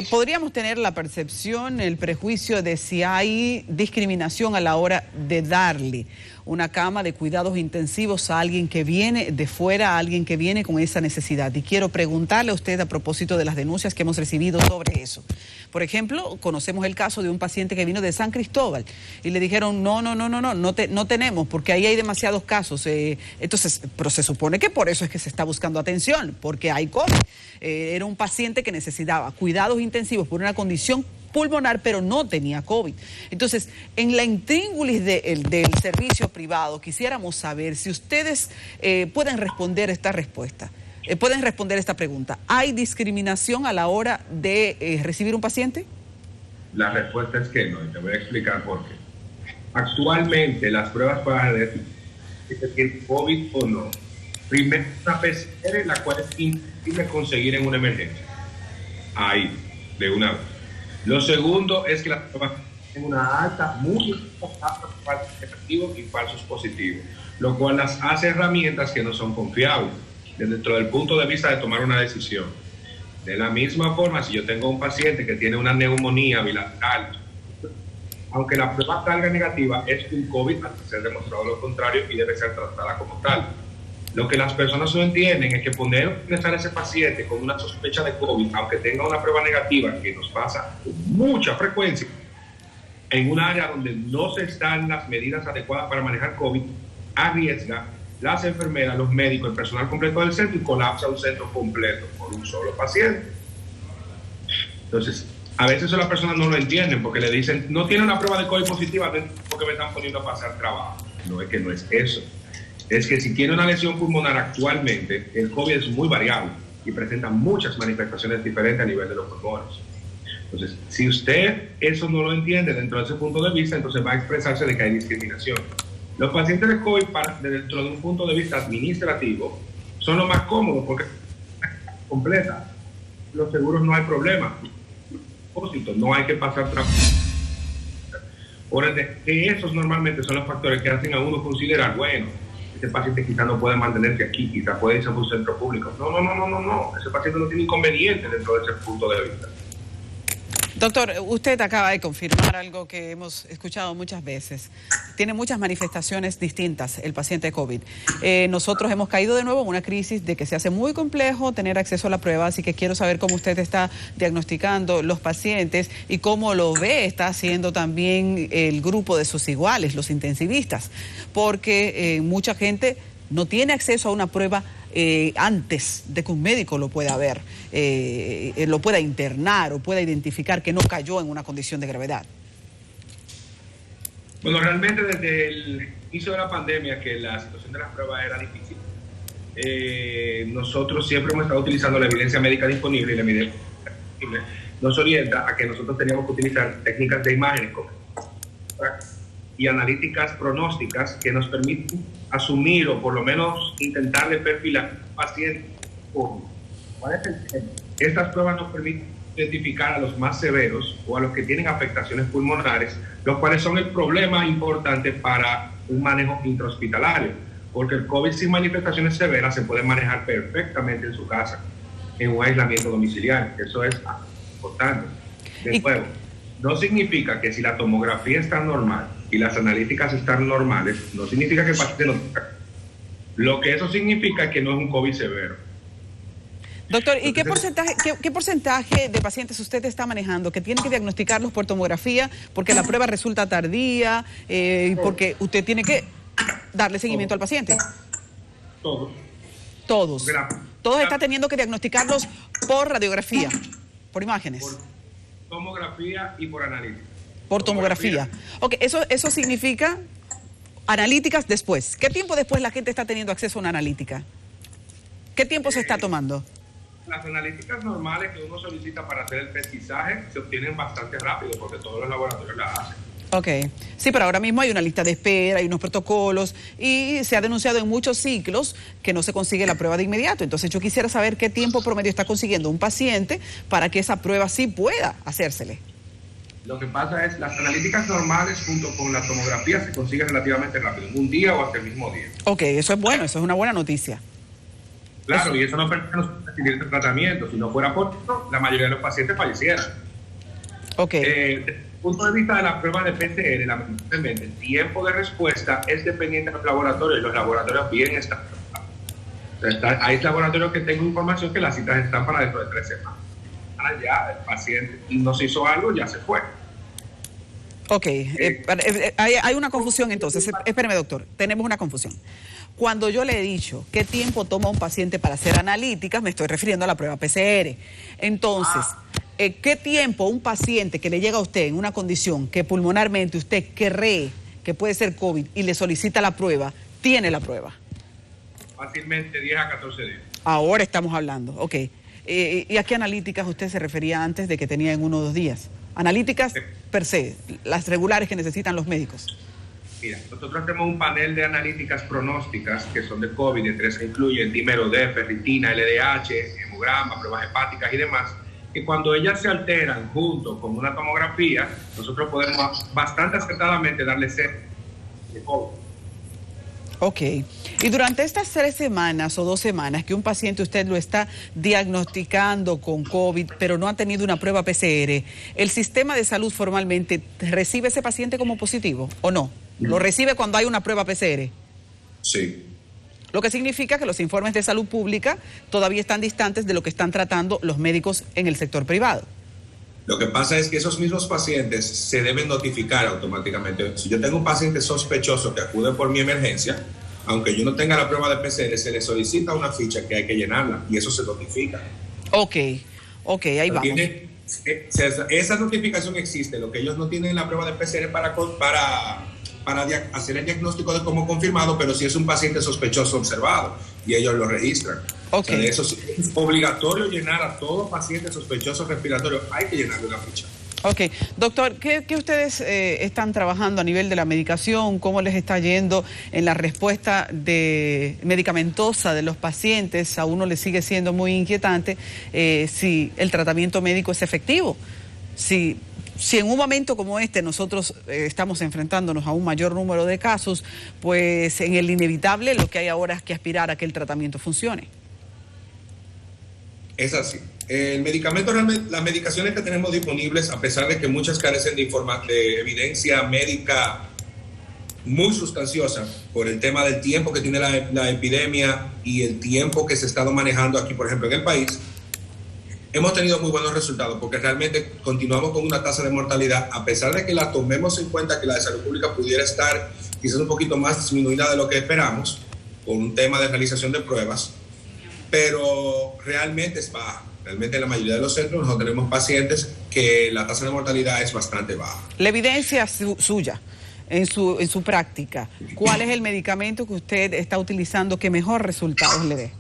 podríamos tener la percepción, el prejuicio de si hay discriminación a la hora de darle una cama de cuidados intensivos a alguien que viene de fuera, a alguien que viene con esa necesidad. Y quiero preguntarle a usted a propósito de las denuncias que hemos recibido sobre eso. Por ejemplo, conocemos el caso de un paciente que vino de San Cristóbal y le dijeron no tenemos porque ahí hay demasiados casos. Entonces, pero se supone que por eso es que se está buscando atención, porque hay COVID. Era un paciente que necesitaba cuidados intensivos por una condición pulmonar, pero no tenía COVID. Entonces, en la intríngulis del servicio privado, quisiéramos saber si ustedes pueden responder esta respuesta. pueden responder esta pregunta. ¿Hay discriminación a la hora de recibir un paciente? La respuesta es que no, y te voy a explicar por qué. Actualmente, las pruebas para decir si se tiene COVID o no, primero una PCR, la cual es imposible conseguir en una emergencia. Ahí, de una vez. Lo segundo es que las pruebas tienen una alta, muy alta, falsos negativos y falsos positivos, lo cual las hace herramientas que no son confiables dentro del punto de vista de tomar una decisión. De la misma forma, si yo tengo un paciente que tiene una neumonía bilateral, aunque la prueba salga negativa, es un COVID hasta ser demostrado lo contrario y debe ser tratada como tal. Lo que las personas no entienden es que poner a ingresar a ese paciente con una sospecha de COVID, aunque tenga una prueba negativa, que nos pasa con mucha frecuencia, en un área donde no se están las medidas adecuadas para manejar COVID, arriesga las enfermeras, los médicos, el personal completo del centro y colapsa un centro completo por un solo paciente. Entonces, a veces las personas no lo entienden porque le dicen, no tiene una prueba de COVID positiva porque me están poniendo a pasar trabajo. No, es que no es eso. Es que si tiene una lesión pulmonar actualmente, el COVID es muy variable y presenta muchas manifestaciones diferentes a nivel de los pulmones. Entonces, si usted eso no lo entiende dentro de ese punto de vista, entonces va a expresarse de que hay discriminación. Los pacientes de COVID, dentro de un punto de vista administrativo, son los más cómodos porque completa. Los seguros no hay problema. No hay que pasar trabajo. Por ende, que esos normalmente son los factores que hacen a uno considerar, bueno, ese paciente quizá no puede mantenerse aquí, quizá puede irse a un centro público. No. Ese paciente no tiene inconveniente dentro de ese punto de vista. Doctor, usted acaba de confirmar algo que hemos escuchado muchas veces. Tiene muchas manifestaciones distintas el paciente COVID. Nosotros hemos caído de nuevo en una crisis de que se hace muy complejo tener acceso a la prueba, así que quiero saber cómo usted está diagnosticando los pacientes y cómo lo ve, está haciendo también el grupo de sus iguales, los intensivistas, porque mucha gente no tiene acceso a una prueba antes de que un médico lo pueda ver, lo pueda internar o pueda identificar que no cayó en una condición de gravedad. Bueno, realmente desde el inicio de la pandemia, que la situación de las pruebas era difícil, nosotros siempre hemos estado utilizando la evidencia médica disponible y la evidencia disponible nos orienta a que nosotros teníamos que utilizar técnicas de imágenes y analíticas pronósticas que nos permiten asumir o por lo menos intentarle perfilar al paciente. ¿Cuál es el tema? Estas pruebas nos permiten identificar a los más severos o a los que tienen afectaciones pulmonares, los cuales son el problema importante para un manejo intrahospitalario, porque el COVID sin manifestaciones severas se puede manejar perfectamente en su casa, en un aislamiento domiciliario. Eso es importante. De nuevo, no significa que si la tomografía está normal y las analíticas están normales, no significa que el paciente no tenga. Lo que eso significa es que no es un COVID severo. Doctor, ¿y qué porcentaje de pacientes usted está manejando que tiene que diagnosticarlos por tomografía porque la prueba resulta tardía y porque usted tiene que darle seguimiento al paciente? Todos. Todos. Todos están teniendo que diagnosticarlos por radiografía, por imágenes. Por tomografía y por analítica. Por tomografía. Ok, eso significa analíticas después. ¿Qué tiempo después la gente está teniendo acceso a una analítica? ¿Qué tiempo se está tomando? Las analíticas normales que uno solicita para hacer el pesquisaje se obtienen bastante rápido porque todos los laboratorios las hacen. Ok, sí, pero ahora mismo hay una lista de espera, hay unos protocolos y se ha denunciado en muchos ciclos que no se consigue la prueba de inmediato. Entonces yo quisiera saber qué tiempo promedio está consiguiendo un paciente para que esa prueba sí pueda hacérsele. Lo que pasa es las analíticas normales junto con la tomografía se consiguen relativamente rápido, en un día o hasta el mismo día. Ok, eso es bueno, eso es una buena noticia. Claro, eso. Y eso no permite recibir este tratamiento. Si no fuera por eso, la mayoría de los pacientes fallecieran. Ok. Desde el punto de vista de la prueba de PCR, lamentablemente, el tiempo de respuesta es dependiente de los laboratorios y los laboratorios bien están. Hay laboratorios que tengo información que las citas están para dentro de 3 semanas. Ya el paciente no se hizo algo, ya se fue. Ok, hay una confusión entonces. Espéreme, doctor, tenemos una confusión. Cuando yo le he dicho qué tiempo toma un paciente para hacer analíticas, me estoy refiriendo a la prueba PCR. Entonces, ¿qué tiempo un paciente que le llega a usted en una condición que pulmonarmente usted cree que puede ser COVID y le solicita la prueba, tiene la prueba? fácilmente 10 a 14 días. Ahora estamos hablando, ok. ¿Y a qué analíticas usted se refería antes de que tenía en 1 o 2 días? Analíticas per se, las regulares que necesitan los médicos. Mira, nosotros tenemos un panel de analíticas pronósticas que son de COVID, entre esas incluyen dímero D, ferritina, LDH, hemograma, pruebas hepáticas y demás, que cuando ellas se alteran junto con una tomografía, nosotros podemos bastante acertadamente darle C de COVID. Ok. Y durante estas 3 semanas o 2 semanas que un paciente usted lo está diagnosticando con COVID, pero no ha tenido una prueba PCR, ¿el sistema de salud formalmente recibe ese paciente como positivo o no? ¿Lo recibe cuando hay una prueba PCR? Sí. Lo que significa que los informes de salud pública todavía están distantes de lo que están tratando los médicos en el sector privado. Lo que pasa es que esos mismos pacientes se deben notificar automáticamente. Si yo tengo un paciente sospechoso que acude por mi emergencia, aunque yo no tenga la prueba de PCR, se le solicita una ficha que hay que llenarla y eso se notifica. Ok, ahí vamos. Esa notificación existe, lo que ellos no tienen la prueba de PCR para hacer el diagnóstico de como confirmado, pero si es un paciente sospechoso observado y ellos lo registran. Okay. O sea, eso es obligatorio llenar a todo paciente sospechoso respiratorio, hay que llenarle una ficha. Ok, doctor, ¿qué ustedes están trabajando a nivel de la medicación? ¿Cómo les está yendo en la respuesta medicamentosa de los pacientes? A uno le sigue siendo muy inquietante si el tratamiento médico es efectivo. Si en un momento como este nosotros estamos enfrentándonos a un mayor número de casos, pues en el inevitable lo que hay ahora es que aspirar a que el tratamiento funcione. Es así. El medicamento, realmente, las medicaciones que tenemos disponibles, a pesar de que muchas carecen de evidencia médica muy sustanciosa por el tema del tiempo que tiene la epidemia y el tiempo que se ha estado manejando aquí, por ejemplo, en el país, hemos tenido muy buenos resultados porque realmente continuamos con una tasa de mortalidad, a pesar de que la tomemos en cuenta que la de salud pública pudiera estar quizás un poquito más disminuida de lo que esperamos por un tema de realización de pruebas, pero realmente es baja. Realmente en la mayoría de los centros nosotros tenemos pacientes que la tasa de mortalidad es bastante baja. La evidencia suya en su práctica, ¿cuál es el medicamento que usted está utilizando que mejor resultados le dé?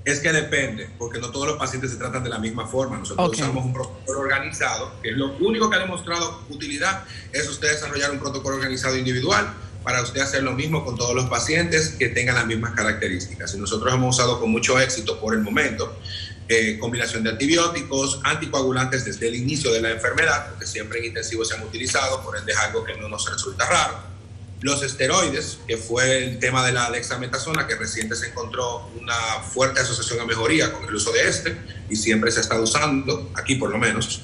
Es que depende, porque no todos los pacientes se tratan de la misma forma. Nosotros usamos un protocolo organizado, que es lo único que ha demostrado utilidad, es usted desarrollar un protocolo organizado individual para usted hacer lo mismo con todos los pacientes que tengan las mismas características. Y nosotros hemos usado con mucho éxito por el momento combinación de antibióticos, anticoagulantes desde el inicio de la enfermedad, porque siempre en intensivo se han utilizado, por ende es algo que no nos resulta raro. Los esteroides, que fue el tema de la dexametasona, que reciente se encontró una fuerte asociación a mejoría con el uso de y siempre se ha estado usando, aquí por lo menos.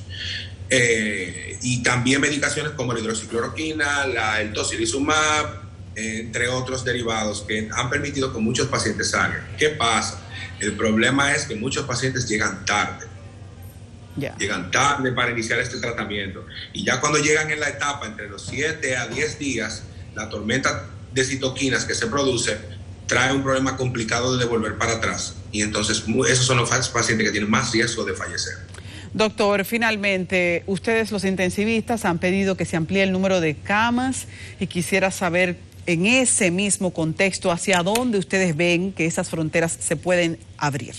Y también medicaciones como la hidroxicloroquina, el tocilizumab, entre otros derivados que han permitido que muchos pacientes salgan. ¿Qué pasa? El problema es que muchos pacientes llegan tarde. Llegan tarde para iniciar este tratamiento. Y ya cuando llegan en la etapa entre los 7 a 10 días, la tormenta de citoquinas que se produce trae un problema complicado de devolver para atrás. Y entonces esos son los pacientes que tienen más riesgo de fallecer. Doctor, finalmente, ustedes los intensivistas han pedido que se amplíe el número de camas y quisiera saber en ese mismo contexto hacia dónde ustedes ven que esas fronteras se pueden abrir.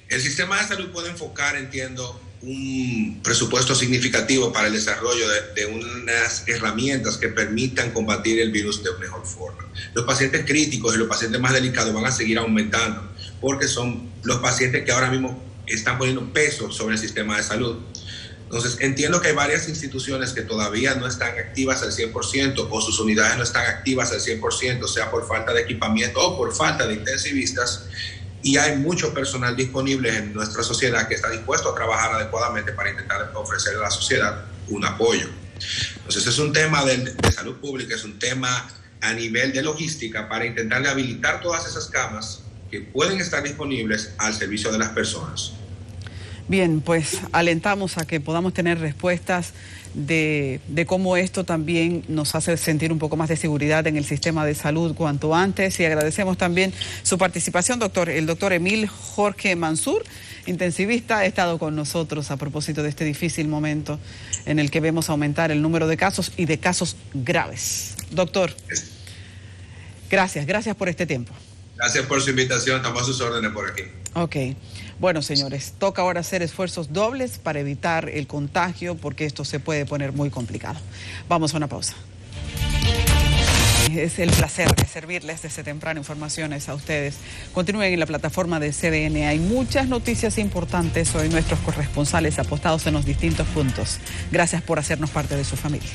El sistema de salud puede enfocar, entiendo, un presupuesto significativo para el desarrollo de unas herramientas que permitan combatir el virus de mejor forma. Los pacientes críticos y los pacientes más delicados van a seguir aumentando porque son los pacientes que ahora mismo están poniendo peso sobre el sistema de salud. Entonces, entiendo que hay varias instituciones que todavía no están activas al 100% o sus unidades no están activas al 100%, sea por falta de equipamiento o por falta de intensivistas, y hay mucho personal disponible en nuestra sociedad que está dispuesto a trabajar adecuadamente para intentar ofrecer a la sociedad un apoyo. Entonces, es un tema de salud pública, es un tema a nivel de logística para intentar habilitar todas esas camas que pueden estar disponibles al servicio de las personas. Bien, pues alentamos a que podamos tener respuestas de cómo esto también nos hace sentir un poco más de seguridad en el sistema de salud cuanto antes, y agradecemos también su participación, doctor. El doctor Emil Jorge Mansur, intensivista, ha estado con nosotros a propósito de este difícil momento en el que vemos aumentar el número de casos y de casos graves. Doctor, Gracias por este tiempo. Gracias por su invitación, estamos a sus órdenes por aquí. Ok. Bueno, señores, toca ahora hacer esfuerzos dobles para evitar el contagio porque esto se puede poner muy complicado. Vamos a una pausa. Es el placer de servirles desde temprano informaciones a ustedes. Continúen en la plataforma de CDN. Hay muchas noticias importantes hoy, nuestros corresponsales apostados en los distintos puntos. Gracias por hacernos parte de su familia.